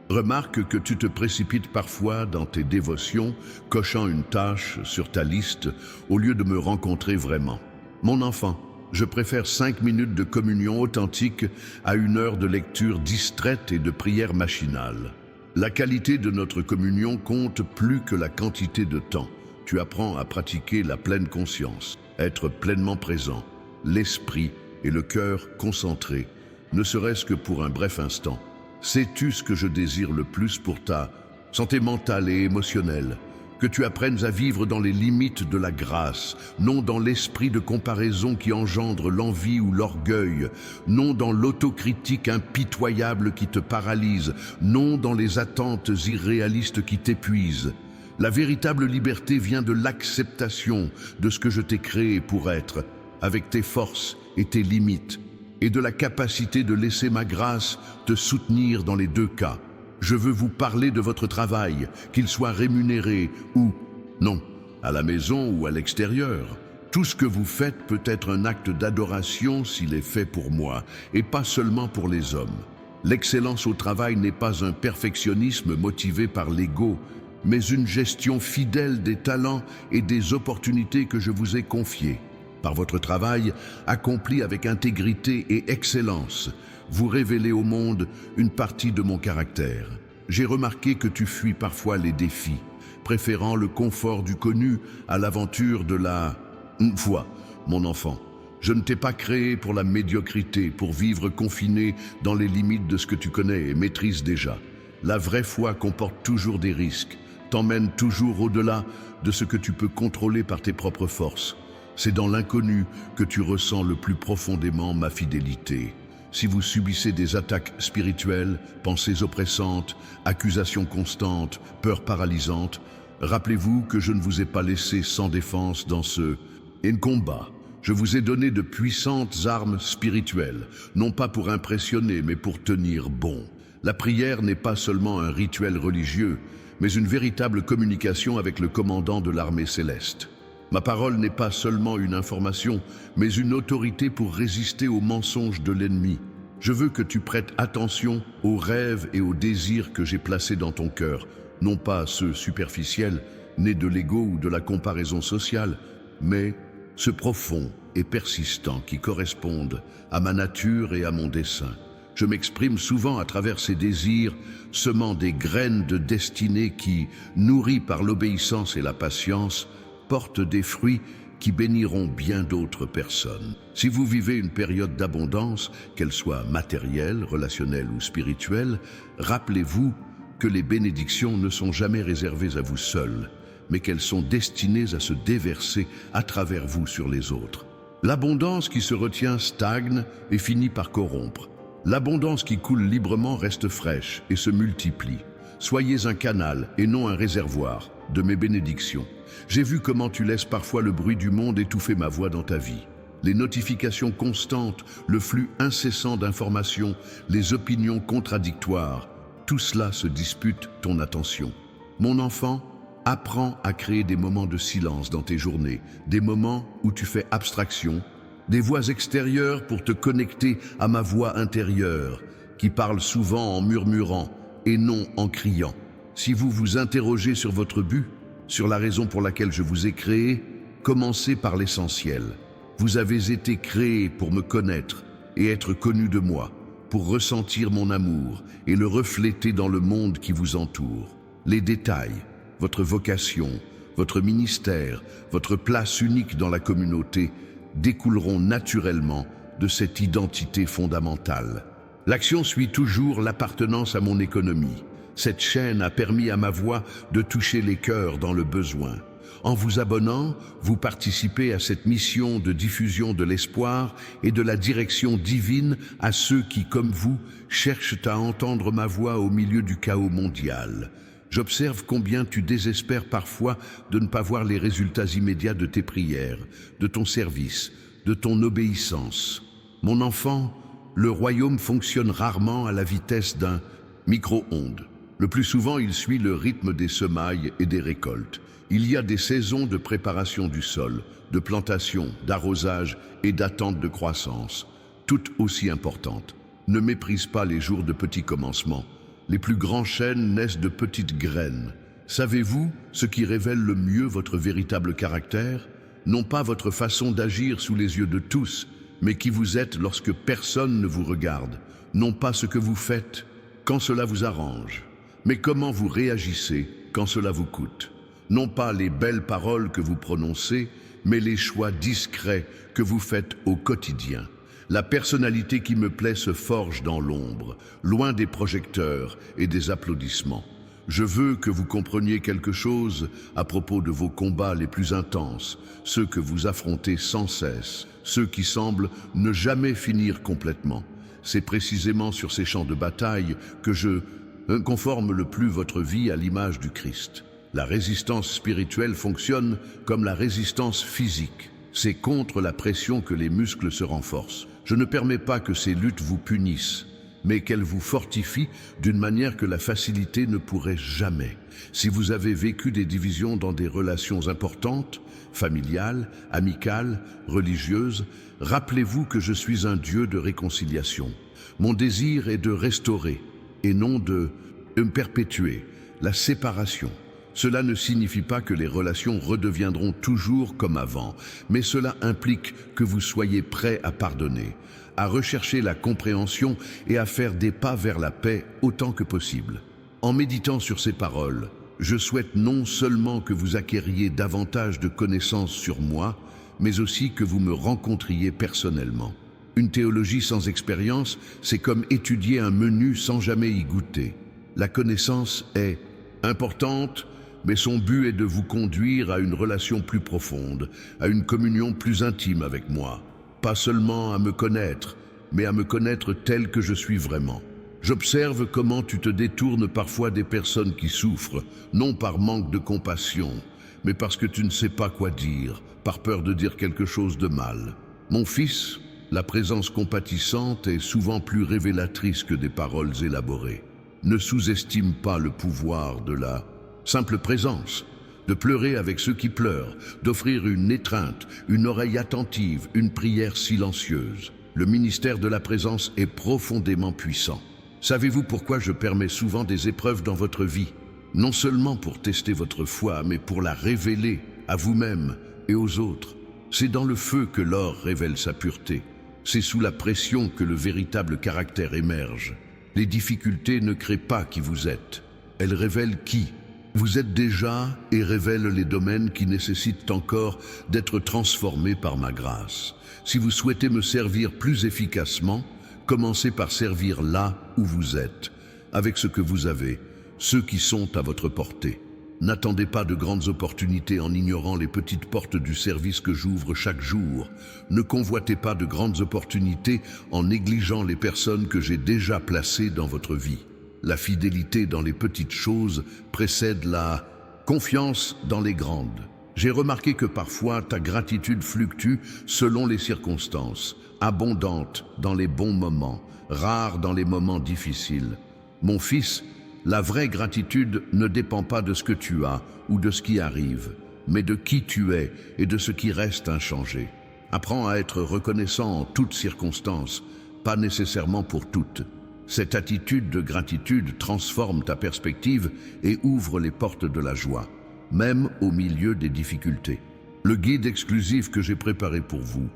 remarque que tu te précipites parfois dans tes dévotions, cochant une tâche sur ta liste, au lieu de me rencontrer vraiment. Mon enfant, je préfère 5 minutes de communion authentique à 1 heure de lecture distraite et de prière machinale. La qualité de notre communion compte plus que la quantité de temps. Tu apprends à pratiquer la pleine conscience, être pleinement présent, l'esprit et le cœur concentrés, ne serait-ce que pour un bref instant. Sais-tu ce que je désire le plus pour ta santé mentale et émotionnelle? Que tu apprennes à vivre dans les limites de la grâce, non dans l'esprit de comparaison qui engendre l'envie ou l'orgueil, non dans l'autocritique impitoyable qui te paralyse, non dans les attentes irréalistes qui t'épuisent. La véritable liberté vient de l'acceptation de ce que je t'ai créé pour être, avec tes forces et tes limites, et de la capacité de laisser ma grâce te soutenir dans les 2 cas. Je veux vous parler de votre travail, qu'il soit rémunéré ou non, à la maison ou à l'extérieur. Tout ce que vous faites peut être un acte d'adoration s'il est fait pour moi, et pas seulement pour les hommes. L'excellence au travail n'est pas un perfectionnisme motivé par l'ego, mais une gestion fidèle des talents et des opportunités que je vous ai confiées. Par votre travail, accompli avec intégrité et excellence, vous révélez au monde une partie de mon caractère. J'ai remarqué que tu fuis parfois les défis, préférant le confort du connu à l'aventure de la foi. Mon enfant, je ne t'ai pas créé pour la médiocrité, pour vivre confiné dans les limites de ce que tu connais et maîtrises déjà. La vraie foi comporte toujours des risques, t'emmène toujours au-delà de ce que tu peux contrôler par tes propres forces. C'est dans l'inconnu que tu ressens le plus profondément ma fidélité. Si vous subissez des attaques spirituelles, pensées oppressantes, accusations constantes, peurs paralysantes, rappelez-vous que je ne vous ai pas laissé sans défense dans ce combat. Je vous ai donné de puissantes armes spirituelles, non pas pour impressionner, mais pour tenir bon. La prière n'est pas seulement un rituel religieux, mais une véritable communication avec le commandant de l'armée céleste. Ma parole n'est pas seulement une information, mais une autorité pour résister aux mensonges de l'ennemi. Je veux que tu prêtes attention aux rêves et aux désirs que j'ai placés dans ton cœur, non pas ceux superficiels, nés de l'ego ou de la comparaison sociale, mais ceux profonds et persistants qui correspondent à ma nature et à mon dessein. Je m'exprime souvent à travers ces désirs, semant des graines de destinée qui, nourries par l'obéissance et la patience, portent des fruits qui béniront bien d'autres personnes. Si vous vivez une période d'abondance, qu'elle soit matérielle, relationnelle ou spirituelle, rappelez-vous que les bénédictions ne sont jamais réservées à vous seuls, mais qu'elles sont destinées à se déverser à travers vous sur les autres. L'abondance qui se retient stagne et finit par corrompre. L'abondance qui coule librement reste fraîche et se multiplie. Soyez un canal et non un réservoir de mes bénédictions. J'ai vu comment tu laisses parfois le bruit du monde étouffer ma voix dans ta vie. Les notifications constantes, le flux incessant d'informations, les opinions contradictoires, tout cela se dispute ton attention. Mon enfant, apprends à créer des moments de silence dans tes journées, des moments où tu fais abstraction, des voix extérieures pour te connecter à ma voix intérieure, qui parle souvent en murmurant et non en criant. Si vous vous interrogez sur votre but, sur la raison pour laquelle je vous ai créé, commencez par l'essentiel. Vous avez été créé pour me connaître et être connu de moi, pour ressentir mon amour et le refléter dans le monde qui vous entoure. Les détails, votre vocation, votre ministère, votre place unique dans la communauté découleront naturellement de cette identité fondamentale. L'action suit toujours l'appartenance à mon économie. Cette chaîne a permis à ma voix de toucher les cœurs dans le besoin. En vous abonnant, vous participez à cette mission de diffusion de l'espoir et de la direction divine à ceux qui, comme vous, cherchent à entendre ma voix au milieu du chaos mondial. J'observe combien tu désespères parfois de ne pas voir les résultats immédiats de tes prières, de ton service, de ton obéissance. Mon enfant, le royaume fonctionne rarement à la vitesse d'un micro-ondes. Le plus souvent, il suit le rythme des semailles et des récoltes. Il y a des saisons de préparation du sol, de plantation, d'arrosage et d'attente de croissance, toutes aussi importantes. Ne méprise pas les jours de petits commencements. Les plus grands chênes naissent de petites graines. Savez-vous ce qui révèle le mieux votre véritable caractère? Non pas votre façon d'agir sous les yeux de tous, mais qui vous êtes lorsque personne ne vous regarde. Non pas ce que vous faites quand cela vous arrange, mais comment vous réagissez quand cela vous coûte. Non pas les belles paroles que vous prononcez, mais les choix discrets que vous faites au quotidien. La personnalité qui me plaît se forge dans l'ombre, loin des projecteurs et des applaudissements. Je veux que vous compreniez quelque chose à propos de vos combats les plus intenses, ceux que vous affrontez sans cesse, ceux qui semblent ne jamais finir complètement. C'est précisément sur ces champs de bataille que je conforme le plus votre vie à l'image du Christ. La résistance spirituelle fonctionne comme la résistance physique. C'est contre la pression que les muscles se renforcent. Je ne permets pas que ces luttes vous punissent, mais qu'elles vous fortifient d'une manière que la facilité ne pourrait jamais. Si vous avez vécu des divisions dans des relations importantes, familiales, amicales, religieuses, rappelez-vous que je suis un Dieu de réconciliation. Mon désir est de restaurer, et non de perpétuer, la séparation. Cela ne signifie pas que les relations redeviendront toujours comme avant, mais cela implique que vous soyez prêt à pardonner, à rechercher la compréhension et à faire des pas vers la paix autant que possible. En méditant sur ces paroles, je souhaite non seulement que vous acquériez davantage de connaissances sur moi, mais aussi que vous me rencontriez personnellement. Une théologie sans expérience, c'est comme étudier un menu sans jamais y goûter. La connaissance est importante, mais son but est de vous conduire à une relation plus profonde, à une communion plus intime avec moi. Pas seulement à me connaître, mais à me connaître tel que je suis vraiment. J'observe comment tu te détournes parfois des personnes qui souffrent, non par manque de compassion, mais parce que tu ne sais pas quoi dire, par peur de dire quelque chose de mal. Mon fils, la présence compatissante est souvent plus révélatrice que des paroles élaborées. Ne sous-estime pas le pouvoir de la simple présence, de pleurer avec ceux qui pleurent, d'offrir une étreinte, une oreille attentive, une prière silencieuse. Le ministère de la présence est profondément puissant. Savez-vous pourquoi je permets souvent des épreuves dans votre vie? Non seulement pour tester votre foi, mais pour la révéler à vous-même et aux autres. C'est dans le feu que l'or révèle sa pureté. C'est sous la pression que le véritable caractère émerge. Les difficultés ne créent pas qui vous êtes. Elles révèlent qui vous êtes déjà et révèlent les domaines qui nécessitent encore d'être transformés par ma grâce. Si vous souhaitez me servir plus efficacement, commencez par servir là où vous êtes, avec ce que vous avez, ceux qui sont à votre portée. N'attendez pas de grandes opportunités en ignorant les petites portes du service que j'ouvre chaque jour. Ne convoitez pas de grandes opportunités en négligeant les personnes que j'ai déjà placées dans votre vie. La fidélité dans les petites choses précède la confiance dans les grandes. J'ai remarqué que parfois ta gratitude fluctue selon les circonstances, abondante dans les bons moments, rare dans les moments difficiles. Mon fils, la vraie gratitude ne dépend pas de ce que tu as ou de ce qui arrive, mais de qui tu es et de ce qui reste inchangé. Apprends à être reconnaissant en toutes circonstances, pas nécessairement pour toutes. Cette attitude de gratitude transforme ta perspective et ouvre les portes de la joie, même au milieu des difficultés. Le guide exclusif que j'ai préparé pour vous,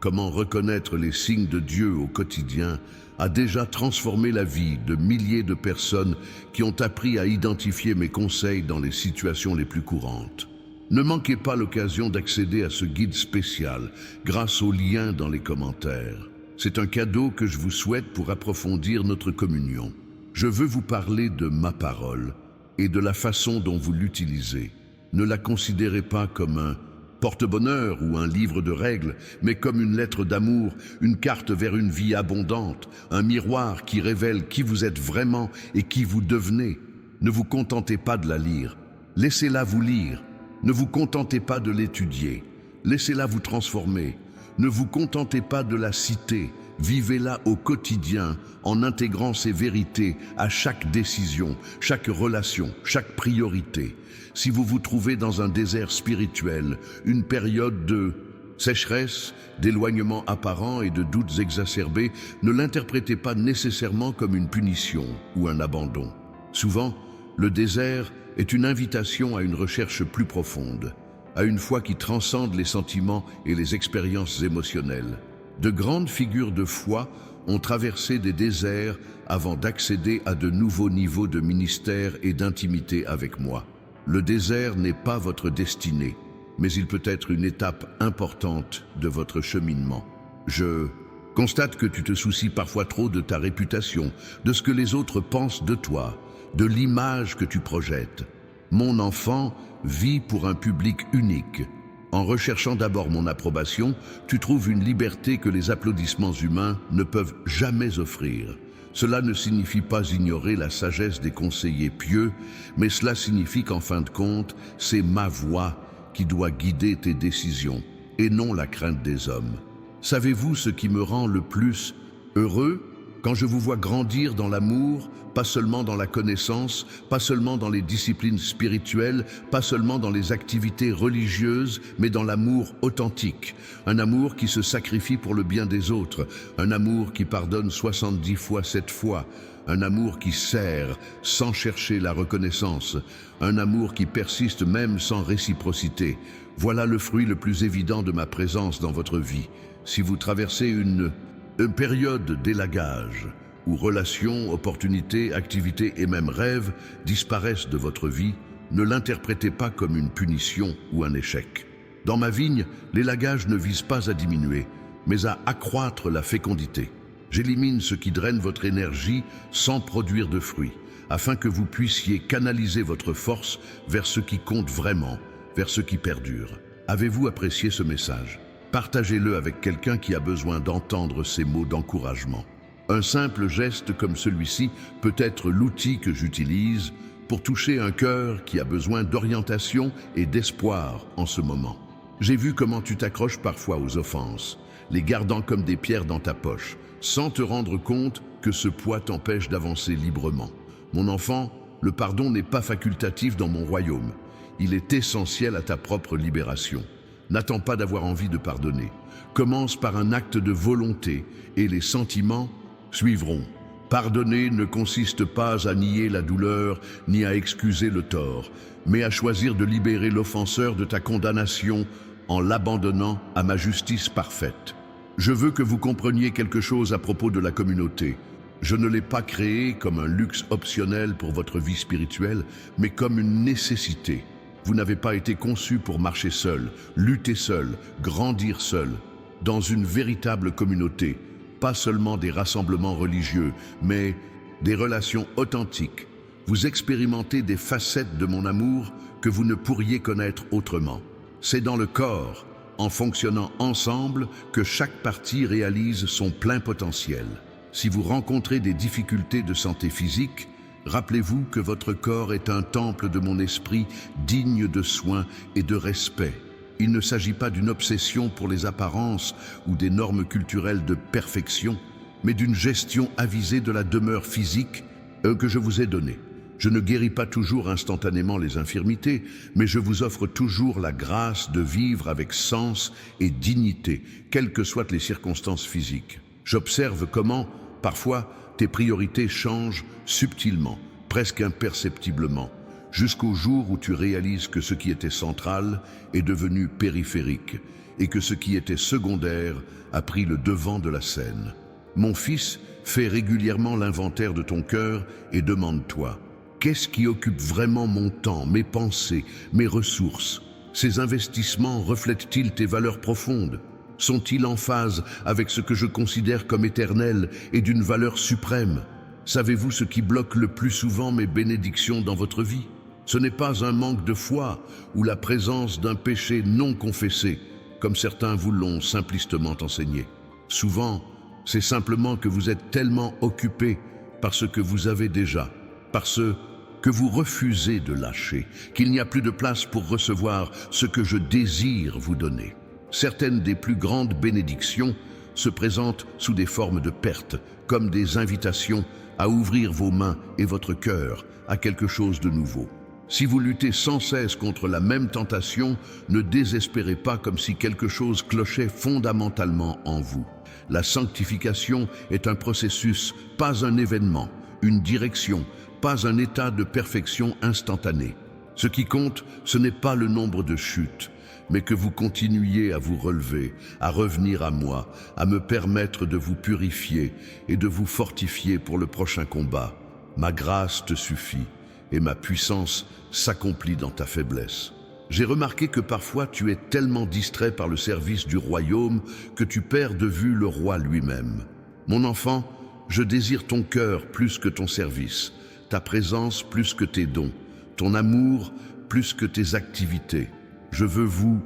Comment reconnaître les signes de Dieu au quotidien, a déjà transformé la vie de milliers de personnes qui ont appris à identifier mes conseils dans les situations les plus courantes. Ne manquez pas l'occasion d'accéder à ce guide spécial grâce au lien dans les commentaires. C'est un cadeau que je vous souhaite pour approfondir notre communion. Je veux vous parler de ma parole et de la façon dont vous l'utilisez. Ne la considérez pas comme un porte-bonheur ou un livre de règles, mais comme une lettre d'amour, une carte vers une vie abondante, un miroir qui révèle qui vous êtes vraiment et qui vous devenez. Ne vous contentez pas de la lire, laissez-la vous lire. Ne vous contentez pas de l'étudier, laissez-la vous transformer. Ne vous contentez pas de la citer, vivez-la au quotidien en intégrant ces vérités à chaque décision, chaque relation, chaque priorité. Si vous vous trouvez dans un désert spirituel, une période de sécheresse, d'éloignement apparent et de doutes exacerbés, ne l'interprétez pas nécessairement comme une punition ou un abandon. Souvent, le désert est une invitation à une recherche plus profonde, à une foi qui transcende les sentiments et les expériences émotionnelles. De grandes figures de foi ont traversé des déserts avant d'accéder à de nouveaux niveaux de ministère et d'intimité avec moi. Le désert n'est pas votre destinée, mais il peut être une étape importante de votre cheminement. Je constate que tu te soucies parfois trop de ta réputation, de ce que les autres pensent de toi, de l'image que tu projettes. Mon enfant vit pour un public unique. En recherchant d'abord mon approbation, tu trouves une liberté que les applaudissements humains ne peuvent jamais offrir. Cela ne signifie pas ignorer la sagesse des conseillers pieux, mais cela signifie qu'en fin de compte, c'est ma voix qui doit guider tes décisions, et non la crainte des hommes. Savez-vous ce qui me rend le plus heureux ? Quand je vous vois grandir dans l'amour, pas seulement dans la connaissance, pas seulement dans les disciplines spirituelles, pas seulement dans les activités religieuses, mais dans l'amour authentique. Un amour qui se sacrifie pour le bien des autres, un amour qui pardonne 70 fois 7 fois, un amour qui sert sans chercher la reconnaissance, un amour qui persiste même sans réciprocité. Voilà le fruit le plus évident de ma présence dans votre vie. Si vous traversez une période d'élagage, où relations, opportunités, activités et même rêves disparaissent de votre vie, ne l'interprétez pas comme une punition ou un échec. Dans ma vigne, l'élagage ne vise pas à diminuer, mais à accroître la fécondité. J'élimine ce qui draine votre énergie sans produire de fruits, afin que vous puissiez canaliser votre force vers ce qui compte vraiment, vers ce qui perdure. Avez-vous apprécié ce message ? Partagez-le avec quelqu'un qui a besoin d'entendre ces mots d'encouragement. Un simple geste comme celui-ci peut être l'outil que j'utilise pour toucher un cœur qui a besoin d'orientation et d'espoir en ce moment. J'ai vu comment tu t'accroches parfois aux offenses, les gardant comme des pierres dans ta poche, sans te rendre compte que ce poids t'empêche d'avancer librement. Mon enfant, le pardon n'est pas facultatif dans mon royaume. Il est essentiel à ta propre libération. N'attends pas d'avoir envie de pardonner. Commence par un acte de volonté et les sentiments suivront. Pardonner ne consiste pas à nier la douleur ni à excuser le tort, mais à choisir de libérer l'offenseur de ta condamnation en l'abandonnant à ma justice parfaite. Je veux que vous compreniez quelque chose à propos de la communauté. Je ne l'ai pas créée comme un luxe optionnel pour votre vie spirituelle, mais comme une nécessité. Vous n'avez pas été conçu pour marcher seul, lutter seul, grandir seul. Dans une véritable communauté, pas seulement des rassemblements religieux, mais des relations authentiques. Vous expérimentez des facettes de mon amour que vous ne pourriez connaître autrement. C'est dans le corps, en fonctionnant ensemble, que chaque partie réalise son plein potentiel. Si vous rencontrez des difficultés de santé physique, rappelez-vous que votre corps est un temple de mon esprit digne de soins et de respect. Il ne s'agit pas d'une obsession pour les apparences ou des normes culturelles de perfection, mais d'une gestion avisée de la demeure physique que je vous ai donnée. Je ne guéris pas toujours instantanément les infirmités, mais je vous offre toujours la grâce de vivre avec sens et dignité, quelles que soient les circonstances physiques. J'observe comment, parfois, tes priorités changent subtilement, presque imperceptiblement, jusqu'au jour où tu réalises que ce qui était central est devenu périphérique et que ce qui était secondaire a pris le devant de la scène. Mon fils, fais régulièrement l'inventaire de ton cœur et demande-toi: qu'est-ce qui occupe vraiment mon temps, mes pensées, mes ressources? Ces investissements reflètent-ils tes valeurs profondes? Sont-ils en phase avec ce que je considère comme éternel et d'une valeur suprême? Savez-vous ce qui bloque le plus souvent mes bénédictions dans votre vie? Ce n'est pas un manque de foi ou la présence d'un péché non confessé, comme certains vous l'ont simplistement enseigné. Souvent, c'est simplement que vous êtes tellement occupé par ce que vous avez déjà, par ce que vous refusez de lâcher, qu'il n'y a plus de place pour recevoir ce que je désire vous donner. Certaines des plus grandes bénédictions se présentent sous des formes de perte, comme des invitations à ouvrir vos mains et votre cœur à quelque chose de nouveau. Si vous luttez sans cesse contre la même tentation, ne désespérez pas comme si quelque chose clochait fondamentalement en vous. La sanctification est un processus, pas un événement, une direction, pas un état de perfection instantané. Ce qui compte, ce n'est pas le nombre de chutes, mais que vous continuiez à vous relever, à revenir à moi, à me permettre de vous purifier et de vous fortifier pour le prochain combat. Ma grâce te suffit et ma puissance s'accomplit dans ta faiblesse. J'ai remarqué que parfois tu es tellement distrait par le service du royaume que tu perds de vue le roi lui-même. Mon enfant, je désire ton cœur plus que ton service, ta présence plus que tes dons, ton amour plus que tes activités. Je veux vous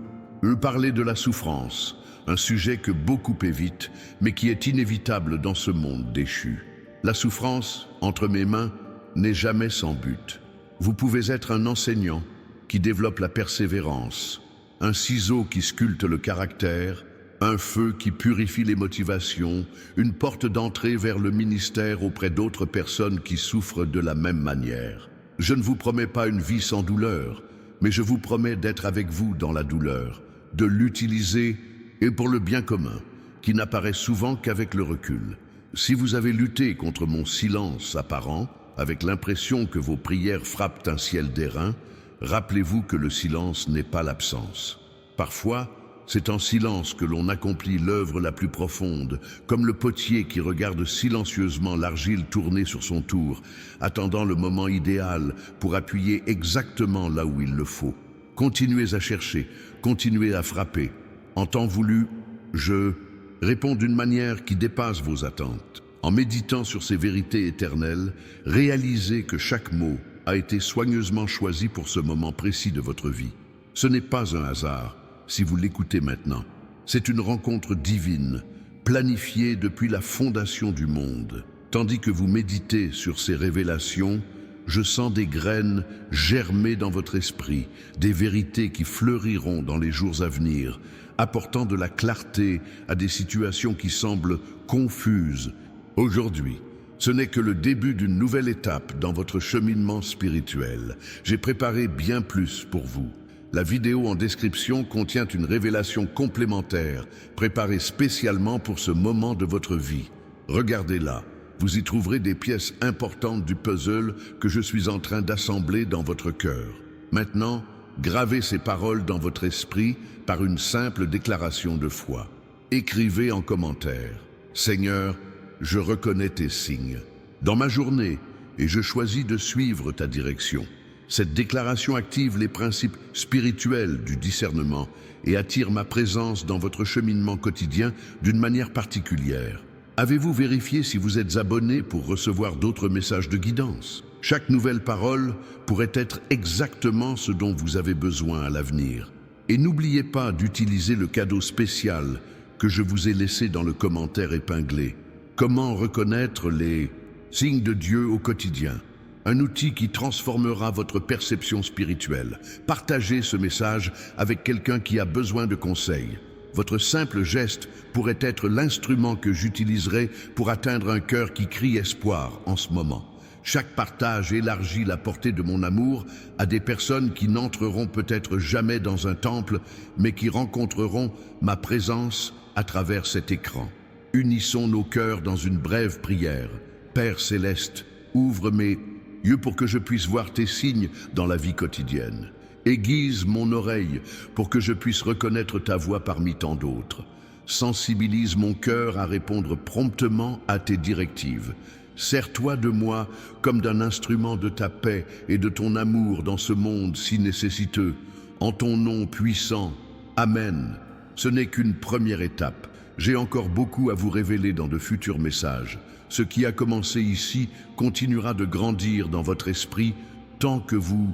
parler de la souffrance, un sujet que beaucoup évitent, mais qui est inévitable dans ce monde déchu. La souffrance, entre mes mains, n'est jamais sans but. Vous pouvez être un enseignant qui développe la persévérance, un ciseau qui sculpte le caractère, un feu qui purifie les motivations, une porte d'entrée vers le ministère auprès d'autres personnes qui souffrent de la même manière. Je ne vous promets pas une vie sans douleur, mais je vous promets d'être avec vous dans la douleur, de l'utiliser et pour le bien commun, qui n'apparaît souvent qu'avec le recul. Si vous avez lutté contre mon silence apparent, avec l'impression que vos prières frappent un ciel d'airain, rappelez-vous que le silence n'est pas l'absence. Parfois, c'est en silence que l'on accomplit l'œuvre la plus profonde, comme le potier qui regarde silencieusement l'argile tourner sur son tour, attendant le moment idéal pour appuyer exactement là où il le faut. Continuez à chercher, continuez à frapper. En temps voulu, je réponds d'une manière qui dépasse vos attentes. En méditant sur ces vérités éternelles, réalisez que chaque mot a été soigneusement choisi pour ce moment précis de votre vie. Ce n'est pas un hasard, si vous l'écoutez maintenant. C'est une rencontre divine, planifiée depuis la fondation du monde. Tandis que vous méditez sur ces révélations, je sens des graines germer dans votre esprit, des vérités qui fleuriront dans les jours à venir, apportant de la clarté à des situations qui semblent confuses. Aujourd'hui, ce n'est que le début d'une nouvelle étape dans votre cheminement spirituel. J'ai préparé bien plus pour vous. La vidéo en description contient une révélation complémentaire, préparée spécialement pour ce moment de votre vie. Regardez-la, vous y trouverez des pièces importantes du puzzle que je suis en train d'assembler dans votre cœur. Maintenant, gravez ces paroles dans votre esprit par une simple déclaration de foi. Écrivez en commentaire: Seigneur, je reconnais tes signes dans ma journée et je choisis de suivre ta direction. Cette déclaration active les principes spirituels du discernement et attire ma présence dans votre cheminement quotidien d'une manière particulière. Avez-vous vérifié si vous êtes abonné pour recevoir d'autres messages de guidance? Chaque nouvelle parole pourrait être exactement ce dont vous avez besoin à l'avenir. Et n'oubliez pas d'utiliser le cadeau spécial que je vous ai laissé dans le commentaire épinglé. Comment reconnaître les signes de Dieu au quotidien? Un outil qui transformera votre perception spirituelle. Partagez ce message avec quelqu'un qui a besoin de conseils. Votre simple geste pourrait être l'instrument que j'utiliserai pour atteindre un cœur qui crie espoir en ce moment. Chaque partage élargit la portée de mon amour à des personnes qui n'entreront peut-être jamais dans un temple, mais qui rencontreront ma présence à travers cet écran. Unissons nos cœurs dans une brève prière. Père céleste, ouvre mes yeux pour que je puisse voir tes signes dans la vie quotidienne. Aiguise mon oreille pour que je puisse reconnaître ta voix parmi tant d'autres. Sensibilise mon cœur à répondre promptement à tes directives. Sers-toi de moi comme d'un instrument de ta paix et de ton amour dans ce monde si nécessiteux. En ton nom puissant. Amen. Ce n'est qu'une première étape. J'ai encore beaucoup à vous révéler dans de futurs messages. Ce qui a commencé ici continuera de grandir dans votre esprit tant que vous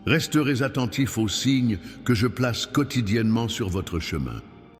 resterez attentifs aux signes que je place quotidiennement sur votre chemin.